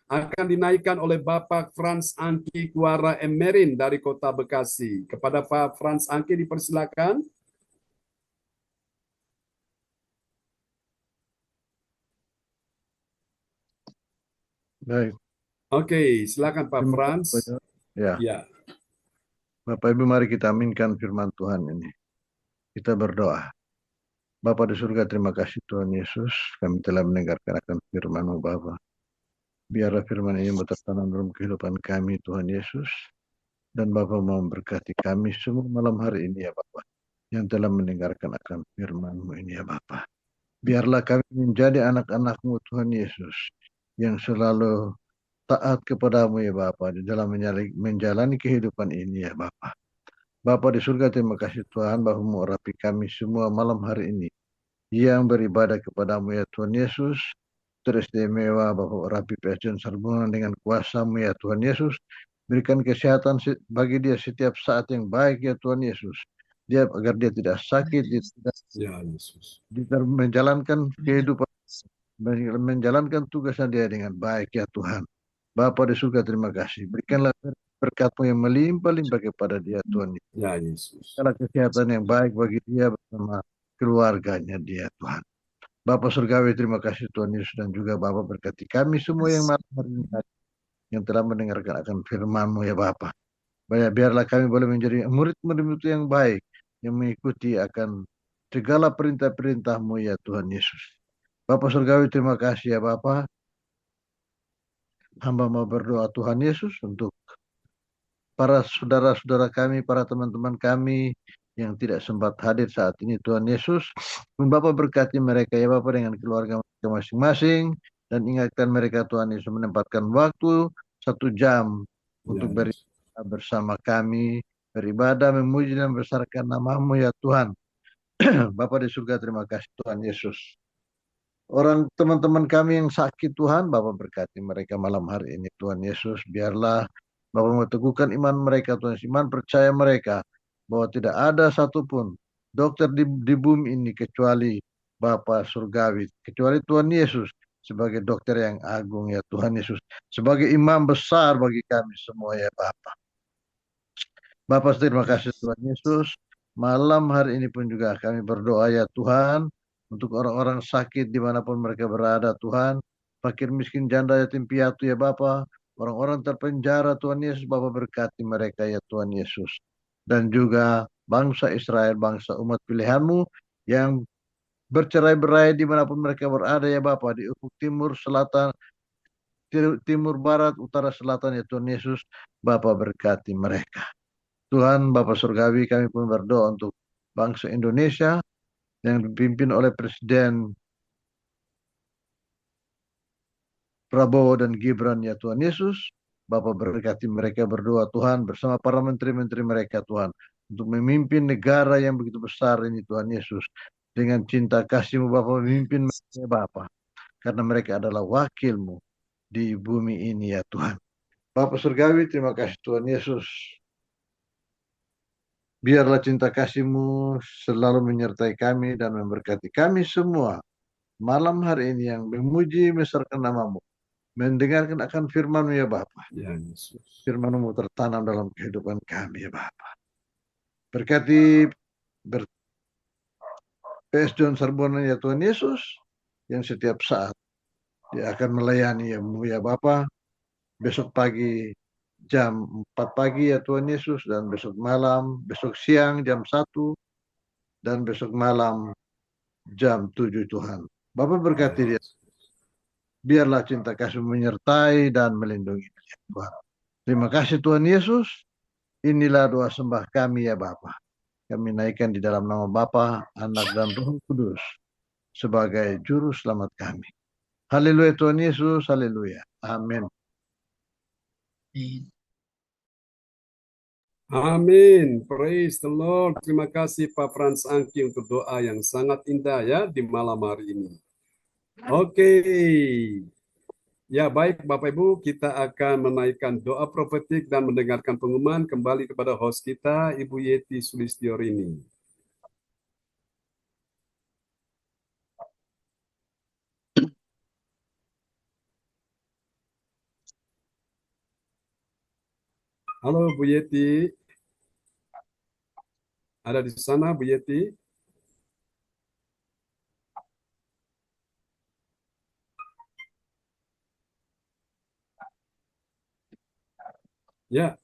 akan dinaikkan oleh Bapak Frans Angki Kuara Emerin dari Kota Bekasi. Kepada Pak Frans Angki dipersilakan. Baik. Oke, silakan Pak Frans. Ya. Ya. Bapak Ibu, mari kita aminkan firman Tuhan ini. Kita berdoa. Bapa di surga, terima kasih Tuhan Yesus. Kami telah mendengarkan akan firman-Mu Bapa. Biarlah firman ini bertanam dalam kehidupan kami Tuhan Yesus. Dan Bapa mau memberkati kami semua malam hari ini ya Bapa. Yang telah mendengarkan akan firman-Mu ini ya Bapa. Biarlah kami menjadi anak-anak-Mu Tuhan Yesus. Yang selalu taat kepadamu ya Bapa di dalam menjalani kehidupan ini ya Bapa. Bapa di surga, terima kasih Tuhan bahwa mengurapi kami semua malam hari ini yang beribadah kepadamu ya Tuhan Yesus. Teristimewa bahwa urapi Pasien Sarbungan dengan kuasa-Mu ya Tuhan Yesus. Berikan kesehatan bagi dia setiap saat yang baik ya Tuhan Yesus. Dia agar dia tidak sakit, dia tidak Ya Yesus. menjalankan kehidupan, menjalankan tugasnya dia dengan baik ya Tuhan. Bapa di surga, terima kasih. Berikanlah berkat-Mu yang melimpah-limpah kepada dia Tuhan. Ya Yesus. Berikanlah kesehatan yang baik bagi dia bersama keluarganya dia Tuhan. Bapa surgawi, terima kasih Tuhan Yesus, dan juga Bapa berkati kami semua yang malam hari ini yang telah mendengarkan akan firman-Mu ya Bapa. Biarlah kami boleh menjadi murid-murid yang baik yang mengikuti akan segala perintah-perintah-Mu ya Tuhan Yesus. Bapa surgawi, terima kasih ya Bapa. Hamba mau berdoa Tuhan Yesus untuk para saudara-saudara kami, para teman-teman kami yang tidak sempat hadir saat ini Tuhan Yesus. Bapak berkati mereka ya Bapak dengan keluarga mereka masing-masing, dan ingatkan mereka Tuhan Yesus menempatkan waktu 1 jam untuk beribadah bersama kami, beribadah memuji dan membesarkan nama-Mu ya Tuhan. Bapak di surga, terima kasih Tuhan Yesus. Orang teman-teman kami yang sakit Tuhan, Bapak berkati mereka malam hari ini Tuhan Yesus. Biarlah Bapa mengukuhkan iman mereka, Tuhan Yesus, iman percaya mereka bahwa tidak ada satupun dokter di bumi ini kecuali Bapa Surgawi, kecuali Tuhan Yesus sebagai dokter yang agung ya Tuhan Yesus, sebagai imam besar bagi kami semua ya Bapa. Bapa terima kasih Tuhan Yesus. Malam hari ini pun juga kami berdoa ya Tuhan untuk orang-orang sakit dimanapun mereka berada Tuhan. Fakir miskin janda yatim piatu ya Bapa. Orang-orang terpenjara Tuhan Yesus Bapa berkati mereka ya Tuhan Yesus. Dan juga bangsa Israel, bangsa umat pilihan-Mu yang bercerai-berai dimanapun mereka berada ya Bapa. Di ufuk timur, selatan, timur, barat, utara, selatan ya Tuhan Yesus. Bapa berkati mereka. Tuhan Bapa Surgawi kami pun berdoa untuk bangsa Indonesia yang dipimpin oleh Presiden Prabowo dan Gibran ya Tuhan Yesus. Bapa berkati mereka berdoa Tuhan bersama para menteri-menteri mereka Tuhan. Untuk memimpin negara yang begitu besar ini Tuhan Yesus. Dengan cinta kasih-Mu Bapa memimpin mereka Bapa. Karena mereka adalah wakil-Mu di bumi ini ya Tuhan. Bapa Surgawi terima kasih Tuhan Yesus. Biarlah cinta kasih-Mu selalu menyertai kami dan memberkati kami semua. Malam hari ini yang memuji besarkan nama-Mu. Mendengarkan akan firman-Mu ya Bapa. Ya Yesus. Firman-Mu tertanam dalam kehidupan kami ya Bapa. Berkati PS John Sarbonan ya Tuhan Yesus. Yang setiap saat dia akan melayani ya Bapa. Besok pagi jam 4 pagi ya Tuhan Yesus. Dan besok malam, besok siang jam 1. Dan besok malam jam 7 Tuhan. Bapak berkati dia. Biarlah cinta kasih menyertai dan melindungi dia Tuhan. Terima kasih Tuhan Yesus. Inilah doa sembah kami ya Bapa. Kami naikkan di dalam nama Bapa, Anak dan Roh Kudus sebagai juru selamat kami. Haleluya Tuhan Yesus, haleluya. Amin. Amin. Praise the Lord. Terima kasih Pak Frans Angki untuk doa yang sangat indah ya di malam hari ini. Oke. Ya baik Bapak Ibu, kita akan menaikkan doa profetik dan mendengarkan pengumuman kembali kepada host kita, Ibu Yeti Sulistiorini. Halo Bu Yeti. Ada di sana Bu Yeti? Ya.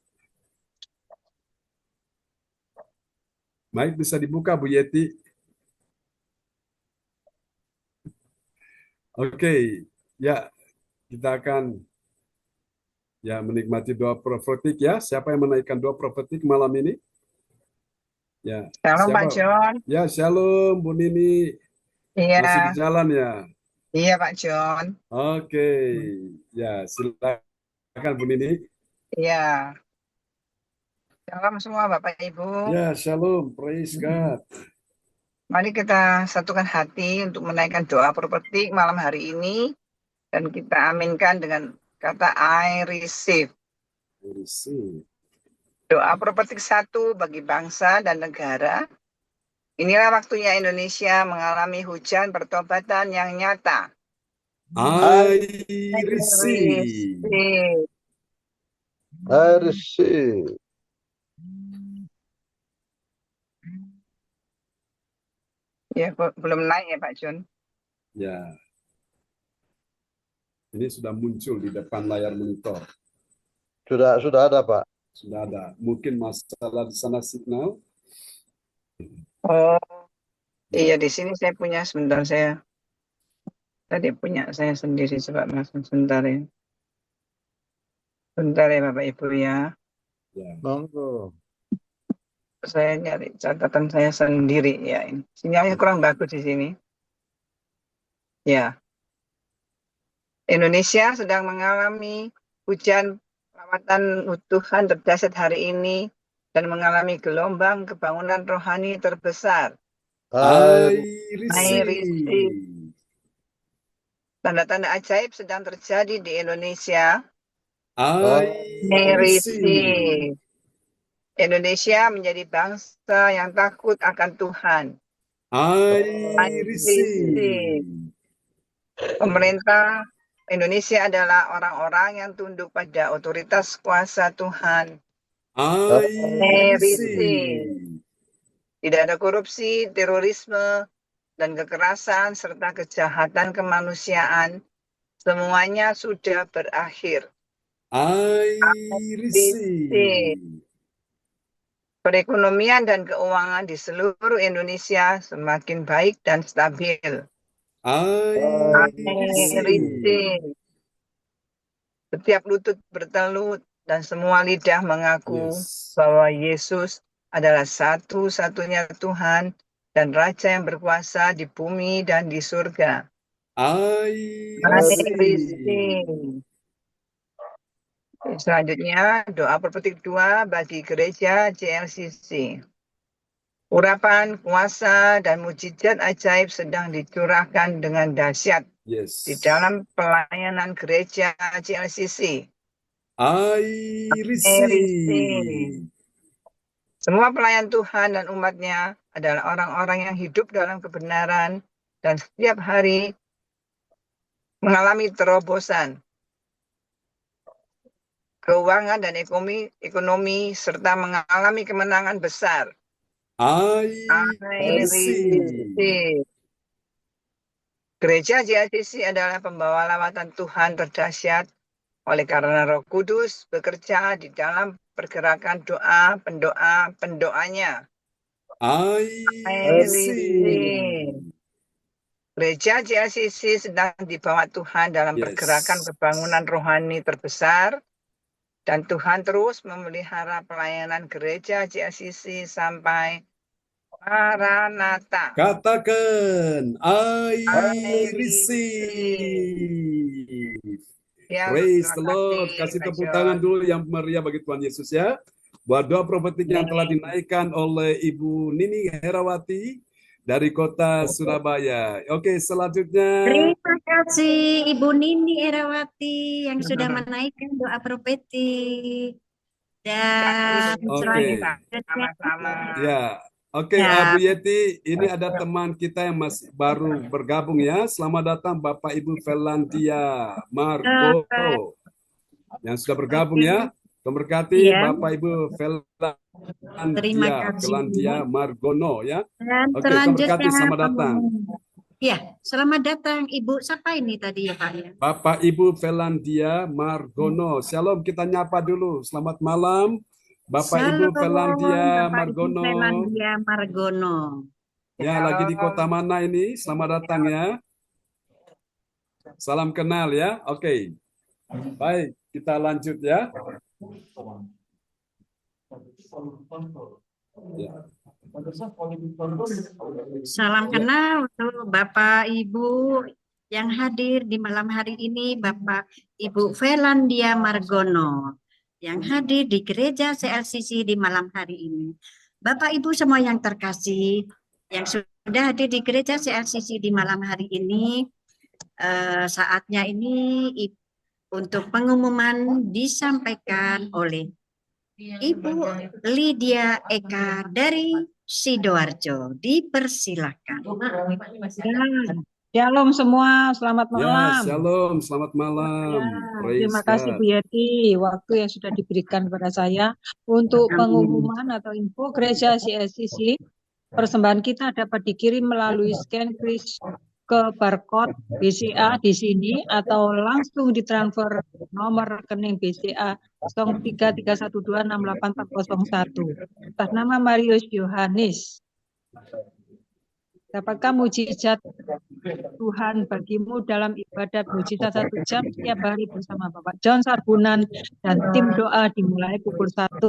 Baik, bisa dibuka Bu Yeti. Oke. Ya, kita akan menikmati doa profetik ya. Siapa yang menaikkan doa profetik malam ini? Ya, Shalom Pak siapa? John. Ya, shalom Bu Nini. Iya, Masih di jalan ya? iya Pak John. Oke. Ya, silakan Bu Nini. Iya. Shalom semua Bapak Ibu. Ya, shalom. Praise God. Mari kita satukan hati untuk menaikkan doa profetik malam hari ini. Dan kita aminkan dengan kata I receive. Receive. Doa profetik 1 bagi bangsa dan negara. Inilah waktunya Indonesia mengalami hujan pertobatan yang nyata. I receive. I receive. Ya, belum naik ya Pak John. Ya. Ini sudah muncul di depan layar monitor. Sudah ada Pak. Sudah ada. Mungkin masalah di sana signal. Oh, iya di sini saya punya sebentar saya. Tadi punya saya sendiri coba Mas sebentar ya. Sebentar ya Bapak Ibu ya. Ya. Monggo. Saya nyari catatan saya sendiri ya ini. Sinyalnya kurang bagus di sini. Ya. Indonesia sedang mengalami hujan perawatan Tuhan terdahsyat hari ini dan mengalami gelombang kebangunan rohani terbesar. I receive. receive. Tanda-tanda ajaib sedang terjadi di Indonesia. I receive. Indonesia menjadi bangsa yang takut akan Tuhan. I receive. receive. Pemerintah Indonesia adalah orang-orang yang tunduk pada otoritas kuasa Tuhan. I receive. Tidak ada korupsi, terorisme, dan kekerasan, serta kejahatan kemanusiaan. Semuanya sudah berakhir. I receive. Perekonomian dan keuangan di seluruh Indonesia semakin baik dan stabil. I receive. Setiap lutut bertelut dan semua lidah mengaku Yes. bahwa Yesus adalah satu-satunya Tuhan dan Raja yang berkuasa di bumi dan di surga. I receive. Selanjutnya, doa perpetik 2 bagi gereja JLCC. Urapan, kuasa, dan mujizat ajaib sedang dicurahkan dengan dahsyat Yes. di dalam pelayanan gereja JLCC. I receive. Semua pelayan Tuhan dan umatnya adalah orang-orang yang hidup dalam kebenaran dan setiap hari mengalami terobosan keuangan dan ekonomi serta mengalami kemenangan besar. I receive. Gereja JLCC adalah pembawa lawatan Tuhan terdahsyat oleh karena Roh Kudus bekerja di dalam pergerakan pendoanya. I receive. Gereja JLCC sedang dibawa Tuhan dalam Yes. pergerakan pembangunan rohani terbesar, dan Tuhan terus memelihara pelayanan gereja JLCC sampai Maranatha. Katakan, I receive. Ya, Praise the terima Lord. kasih, Kasih Pak tepuk John. tangan dulu yang meriah bagi Tuhan Yesus ya. Buat doa profetik yang telah dinaikkan oleh Ibu Nini Herawati dari kota Surabaya. Oke, selanjutnya. Terima kasih Ibu Nini Herawati yang sudah menaikkan doa profetik. Dan Oke. selanjutnya Sama-sama. Ya, oke, Ya. Bu Yeti, ini ada teman kita yang masih baru bergabung ya. Selamat datang Bapak Ibu Velandia Margo yang sudah bergabung ya. Memberkati Iya. Bapak Ibu Terima Velandia kasih. Margono ya. Dan Oke, memberkati, selanjutnya selamat datang. Ya, selamat datang Ibu. Siapa ini tadi ya Pak ya? Bapak Ibu Velandia Margono. Shalom, kita nyapa dulu. Selamat malam Bapak Ibu Shalom, Velandia Bapak Margono. Ibu Velandia Margono. Ya, lagi di kota mana ini? Selamat datang ya. Salam kenal ya. Oke. Baik, kita lanjut ya. Ya. Salam kenal untuk Bapak Ibu yang hadir di malam hari ini, Bapak Ibu Velandia Margono yang hadir di gereja CLCC di malam hari ini. Bapak Ibu semua yang terkasih yang sudah hadir di gereja CLCC di malam hari ini, saatnya ini untuk pengumuman disampaikan oleh Ibu Lydia Eka dari Sidoarjo. Dipersilakan. Shalom semua, selamat Ya, malam. shalom, selamat malam. Praise Terima kasih God. Bu Yeti, waktu yang sudah diberikan kepada saya untuk pengumuman atau info gereja CLCC. Persembahan kita dapat dikirim melalui scan kris ke barcode BCA di sini atau langsung ditransfer nomor rekening BCA 0331268401 atas nama Marius Yohanes. Dapatkah mujizat Tuhan bagimu dalam ibadat mujizat 1 jam setiap hari bersama Bapak John Sarbunan dan tim doa dimulai pukul 1,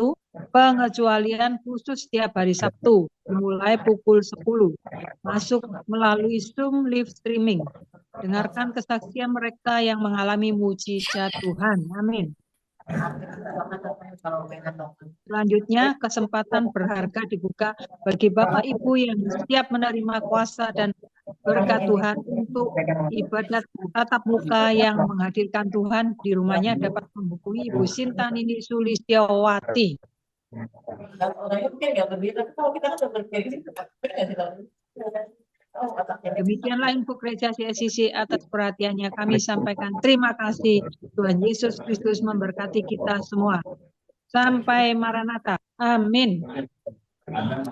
pengecualian khusus setiap hari Sabtu dimulai pukul 10, masuk melalui Zoom live streaming. Dengarkan kesaksian mereka yang mengalami mujizat Tuhan. Amin. Selanjutnya, kesempatan berharga dibuka bagi Bapak Ibu yang siap menerima kuasa dan berkat Tuhan untuk ibadat tatap muka yang menghadirkan Tuhan di rumahnya dapat menghubungi Ibu Sinta Nini Sulistiawati. Demikianlah info gereja CSCC atas perhatiannya kami sampaikan. Terima kasih. Tuhan Yesus Kristus memberkati kita semua. Sampai Maranatha. Amin.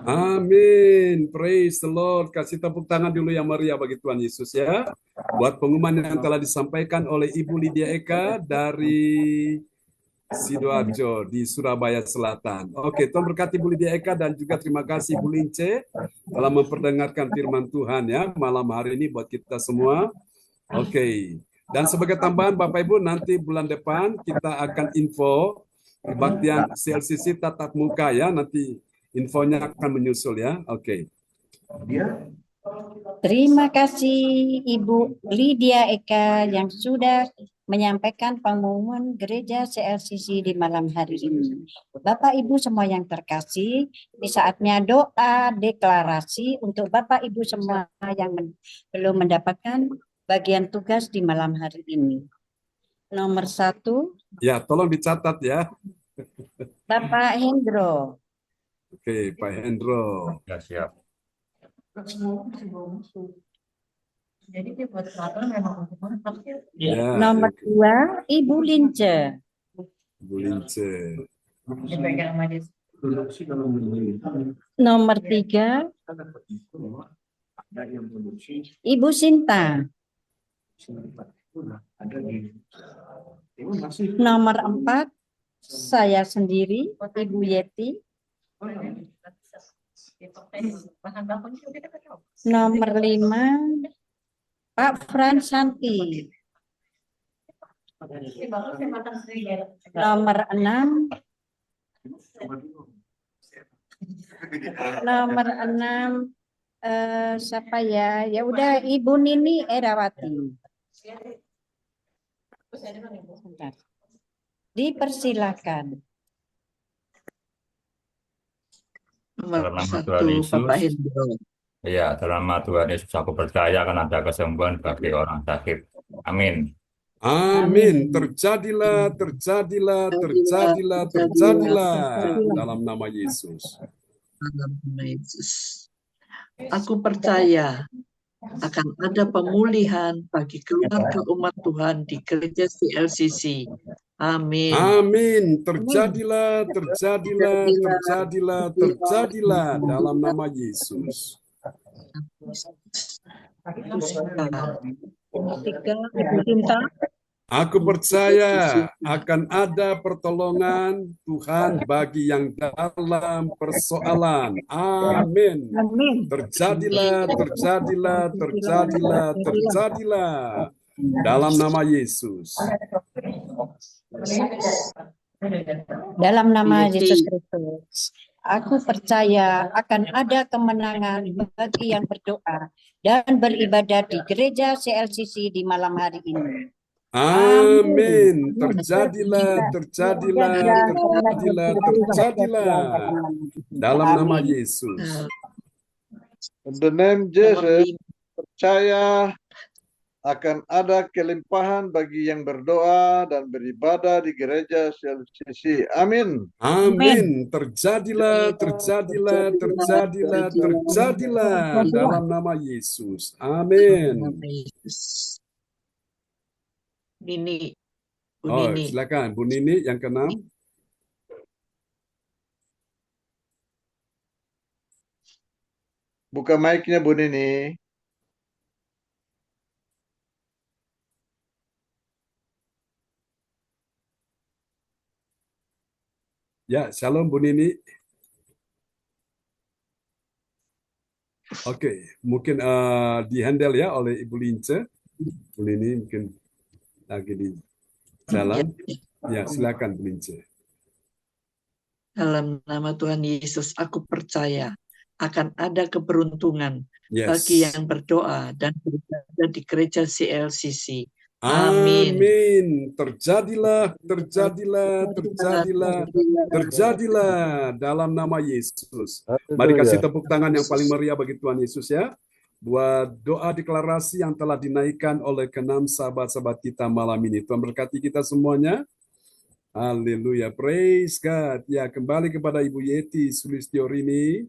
Amin. Praise the Lord. Kasih tepuk tangan dulu yang meriah bagi Tuhan Yesus ya. Buat pengumuman yang telah disampaikan oleh Ibu Lydia Eka dari Sidoarjo di Surabaya Selatan. Oke, Tuhan berkati Ibu Lydia Eka dan juga terima kasih Ibu Lince telah memperdengarkan firman Tuhan ya malam hari ini buat kita semua. Oke. Dan sebagai tambahan Bapak Ibu, nanti bulan depan kita akan info kebaktian CLCC tatap muka ya, nanti infonya akan menyusul ya. Oke. Terima kasih Ibu Lydia Eka yang sudah menyampaikan pengumuman gereja CLCC di malam hari ini. Bapak Ibu semua yang terkasih, di saatnya doa deklarasi untuk Bapak Ibu semua yang belum mendapatkan bagian tugas di malam hari ini. Nomor 1. Ya, tolong dicatat ya. Bapak Hendro. Oke, Pak Hendro. Ya, siap. Ya, Nomor 2, Ibu Lince. Ibu Lince. Nomor 3, Ibu Sinta. Nomor 4, saya sendiri, Ibu Yeti. Nomor 5, Pak Fransanti. Nomor 6, siapa ya? Ya udah Ibu Nini Erawati. Sebentar. Dipersilakan. Nomor Dalam nama 1, Tuhan Yesus. Bapak Hendro. Ya, dalam nama Tuhan Yesus aku percaya akan ada kesembuhan bagi orang sakit. Amin. Amin. Terjadilah, terjadilah, terjadilah, terjadilah dalam nama Yesus. Dalam nama Yesus. Aku percaya akan ada pemulihan bagi keluarga umat Tuhan di gereja CLCC. Amin. Amin. Terjadilah, terjadilah, terjadilah, terjadilah dalam nama Yesus. 3, Ibu Sinta. Aku percaya akan ada pertolongan Tuhan bagi yang dalam persoalan. Amin. Amin. Terjadilah, terjadilah, terjadilah, terjadilah dalam nama Yesus. Dalam nama Yesus Kristus, aku percaya akan ada kemenangan bagi yang berdoa dan beribadah di gereja CLCC di malam hari ini. Amin. Terjadilah, terjadilah, terjadilah, terjadilah dalam nama Yesus. In the name Jesus, percaya akan ada kelimpahan bagi yang berdoa dan beribadah di gereja CLCC. Amin. Amin. Terjadilah, terjadilah, terjadilah, terjadilah dalam nama Yesus. Amin. Nini. Bu Oh, Nini. silakan Bu Nini yang ke-6. Buka mic-nya Bu Nini. Ya, shalom Bu Nini. Oke, mungkin di-handle ya oleh Ibu Lince. Bu Nini mungkin lagi di jalan. Ya, silakan Bu Lince. Dalam nama Tuhan Yesus, aku percaya akan ada keberuntungan Yes. bagi yang berdoa dan beribadah di gereja CLCC. Amin. Amin. Terjadilah, terjadilah, terjadilah, terjadilah dalam nama Yesus. Mari kasih tepuk tangan yang paling meriah bagi Tuhan Yesus ya. buat doa deklarasi yang telah dinaikkan oleh keenam sahabat-sahabat kita malam ini. Tuhan berkati kita semuanya. Haleluya, praise God. Ya, kembali kepada Ibu Yeti Sulistiorini.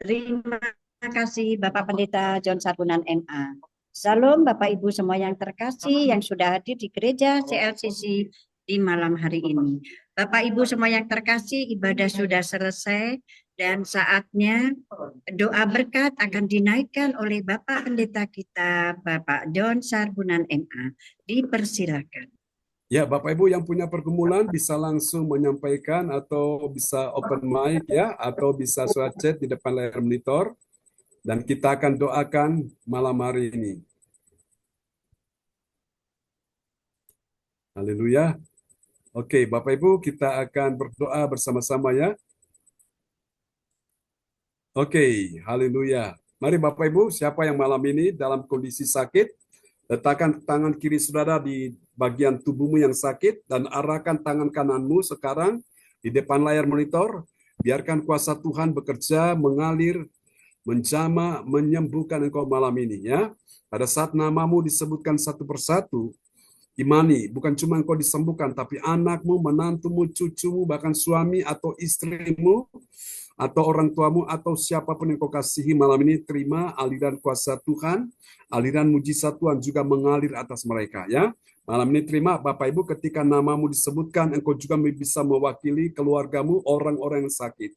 Terima kasih Bapak Pendeta John Sarbunan MA. Salam Bapak Ibu semua yang terkasih yang sudah hadir di gereja CLCC di malam hari ini. Bapak Ibu semua yang terkasih, ibadah sudah selesai dan saatnya doa berkat akan dinaikkan oleh Bapak Pendeta kita, Bapak John Sarbunan MA. Dipersilakan. Ya, Bapak Ibu yang punya pergumulan bisa langsung menyampaikan atau bisa open mic ya, atau bisa suara chat di depan layar monitor. Dan kita akan doakan malam hari ini. Haleluya. Oke, Bapak Ibu, kita akan berdoa bersama-sama ya. Oke, haleluya. Mari Bapak Ibu, siapa yang malam ini dalam kondisi sakit, letakkan tangan kiri saudara di bagian tubuhmu yang sakit dan arahkan tangan kananmu sekarang di depan layar monitor. Biarkan kuasa Tuhan bekerja, mengalir, menjamah, menyembuhkan engkau malam ini ya. Pada saat namamu disebutkan satu persatu, imani, bukan cuma engkau disembuhkan, tapi anakmu, menantumu, cucumu, bahkan suami atau istrimu, atau orang tuamu, atau siapapun yang kau kasihi malam ini, terima aliran kuasa Tuhan, aliran mujizat Tuhan juga mengalir atas mereka ya. Malam ini terima Bapak Ibu, ketika namamu disebutkan, engkau juga bisa mewakili keluargamu, orang-orang yang sakit.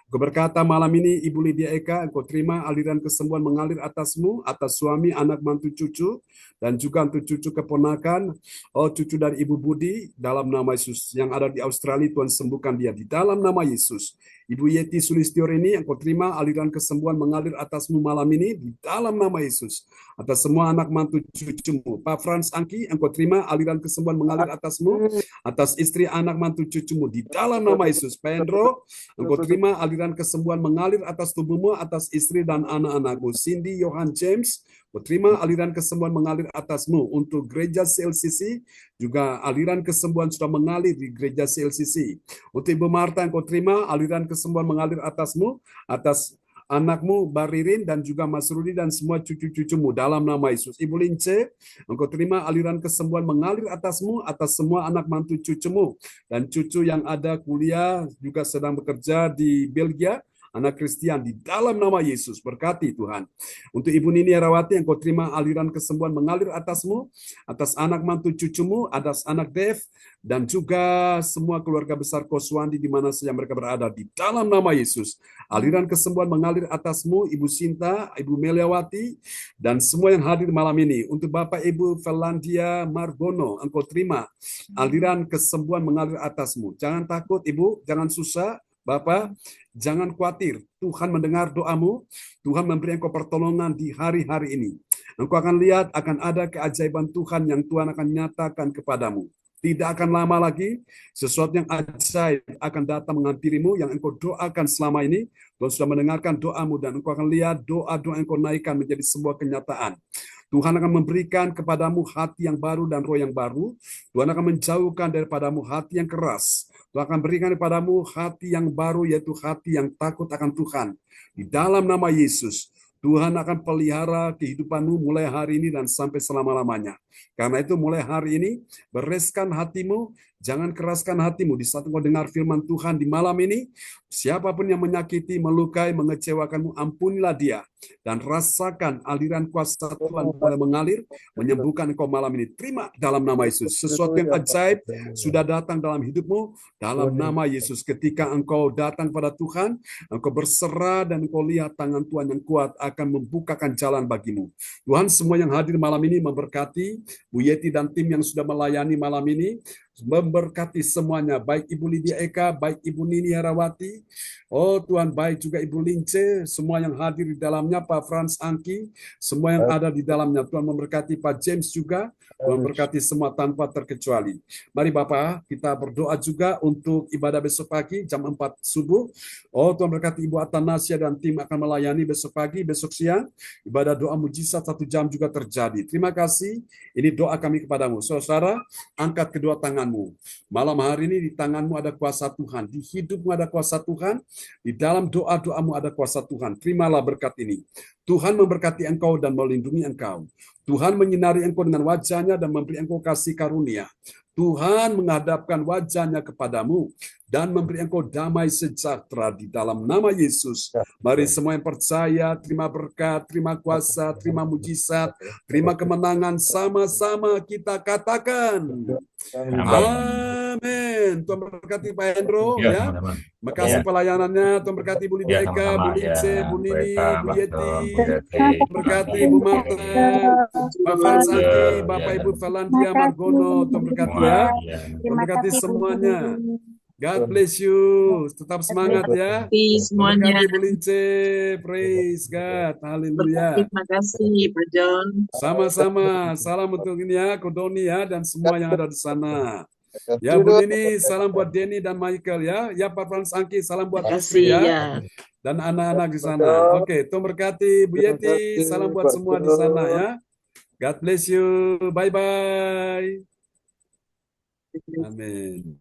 Engkau berkata malam ini, Ibu Lydia Eka, engkau terima aliran kesembuhan mengalir atasmu, atas suami, anak, mantu, cucu, dan juga untuk cucu keponakan, cucu dari Ibu Budi, dalam nama Yesus. Yang ada di Australia, Tuhan sembuhkan dia di dalam nama Yesus. Ibu Yeti Sulistiorini, engkau terima aliran kesembuhan mengalir atasmu malam ini di dalam nama Yesus. Atas semua anak, mantu, cucumu. Pak Frans Angki, engkau terima aliran kesembuhan mengalir atasmu, atas istri, anak, mantu, cucumu di dalam nama Yesus. Pak Hendro, engkau terima aliran kesembuhan mengalir atas tubuhmu, atas istri dan anak-anakmu. Cindy, Johan, James, engkau terima aliran kesembuhan mengalir atasmu. Untuk gereja CLCC, juga aliran kesembuhan sudah mengalir di gereja CLCC. Untuk Ibu Marta, engkau terima aliran kesembuhan mengalir atasmu, atas anakmu, Baririn, dan juga Mas Rudi, dan semua cucu-cucumu dalam nama Yesus. Ibu Lince, engkau terima aliran kesembuhan mengalir atasmu, atas semua anak mantu cucumu, dan cucu yang ada kuliah, juga sedang bekerja di Belgia, anak Kristian di dalam nama Yesus. Berkati Tuhan. Untuk Ibu Nini Herawati, engkau terima aliran kesembuhan mengalir atasmu, atas anak mantu cucumu, atas anak Dev, dan juga semua keluarga besar Koswandi di mana saja mereka berada di dalam nama Yesus. Aliran kesembuhan mengalir atasmu, Ibu Sinta, Ibu Meliawati, dan semua yang hadir malam ini. Untuk Bapak Ibu Felandia Margono, engkau terima aliran kesembuhan mengalir atasmu. Jangan takut Ibu, jangan susah. Bapak, jangan khawatir. Tuhan mendengar doamu. Tuhan memberi engkau pertolongan di hari-hari ini. Engkau akan lihat akan ada keajaiban Tuhan yang Tuhan akan nyatakan kepadamu. Tidak akan lama lagi, sesuatu yang ajaib akan datang menghampirimu yang engkau doakan selama ini. Tuhan sudah mendengarkan doamu dan engkau akan lihat doa-doa yang engkau naikkan menjadi sebuah kenyataan. Tuhan akan memberikan kepadamu hati yang baru dan roh yang baru. Tuhan akan menjauhkan daripadamu hati yang keras. Tuhan akan berikan kepadamu hati yang baru, yaitu hati yang takut akan Tuhan. Di dalam nama Yesus, Tuhan akan pelihara kehidupanmu mulai hari ini dan sampai selama-lamanya. Karena itu mulai hari ini, bereskan hatimu, jangan keraskan hatimu. Di saat engkau dengar firman Tuhan di malam ini, siapapun yang menyakiti, melukai, mengecewakanmu, ampunilah dia. Dan rasakan aliran kuasa Tuhan mulai mengalir, menyembuhkan engkau malam ini. Terima dalam nama Yesus. Sesuatu yang ajaib sudah datang dalam hidupmu, dalam nama Yesus. Ketika engkau datang pada Tuhan, engkau berserah dan engkau lihat tangan Tuhan yang kuat akan membukakan jalan bagimu. Tuhan, semua yang hadir malam ini memberkati Bu Yeti dan tim yang sudah melayani malam ini, memberkati semuanya, baik Ibu Lydia Eka, baik Ibu Nini Herawati, Tuhan, baik juga Ibu Lince, semua yang hadir di dalamnya, Pak Frans Angki, semua yang ada di dalamnya. Tuhan memberkati Pak James juga, Tuhan memberkati semua tanpa terkecuali. Mari Bapak, kita berdoa juga untuk ibadah besok pagi, jam 4 subuh. Tuhan berkati Ibu Atanasia dan tim akan melayani besok pagi, besok siang. Ibadah doa mujizat 1 jam juga terjadi. Terima kasih, ini doa kami kepadamu. Saudara, angkat kedua tangan. tanganmu. Malam hari ini di tanganmu ada kuasa Tuhan, di hidupmu ada kuasa Tuhan, di dalam doa-doamu ada kuasa Tuhan. Terimalah berkat ini. Tuhan memberkati engkau dan melindungi engkau. Tuhan menyinari engkau dengan wajahnya dan memberi engkau kasih karunia. Tuhan menghadapkan wajahnya kepadamu dan memberi engkau damai sejahtera di dalam nama Yesus. Mari semua yang percaya, terima berkat, terima kuasa, terima mujizat, terima kemenangan, sama-sama kita katakan. Amin. Tuhan berkati Pak Hendro, Ya, ya. teman-teman. Makasih Ya. pelayanannya. Tuhan berkati Bu Lydia Ya, Eka, sama-sama. Bu Lince, Ya, Bu Nini, mereka, Bu Mas Yeti. Dom, Bu Yeti. Tuhan berkati Bu Marta, Pak Frans Ya, Angki, ya. Bapak Ibu Felandia Margono. Tuhan berkati ya. Tuhan Terima berkati kasih, Bu. semuanya. God bless you. Tetap semangat ya. Terima semuanya. Berkati Bu Lince. Praise God. Haleluya. Terima kasih Pak John. Sama-sama. Salam untuk ini ya, Kodoni ya, dan semua yang ada di sana. Ya, Bu Nini, salam buat Denny dan Michael ya. Ya, Pak Frans Angki, salam buat Terima istri kasih ya. ya. Dan anak-anak di sana. Oke, Tuhan berkati. Bu Yeti, salam buat semua di sana ya. God bless you. Bye-bye. Amin.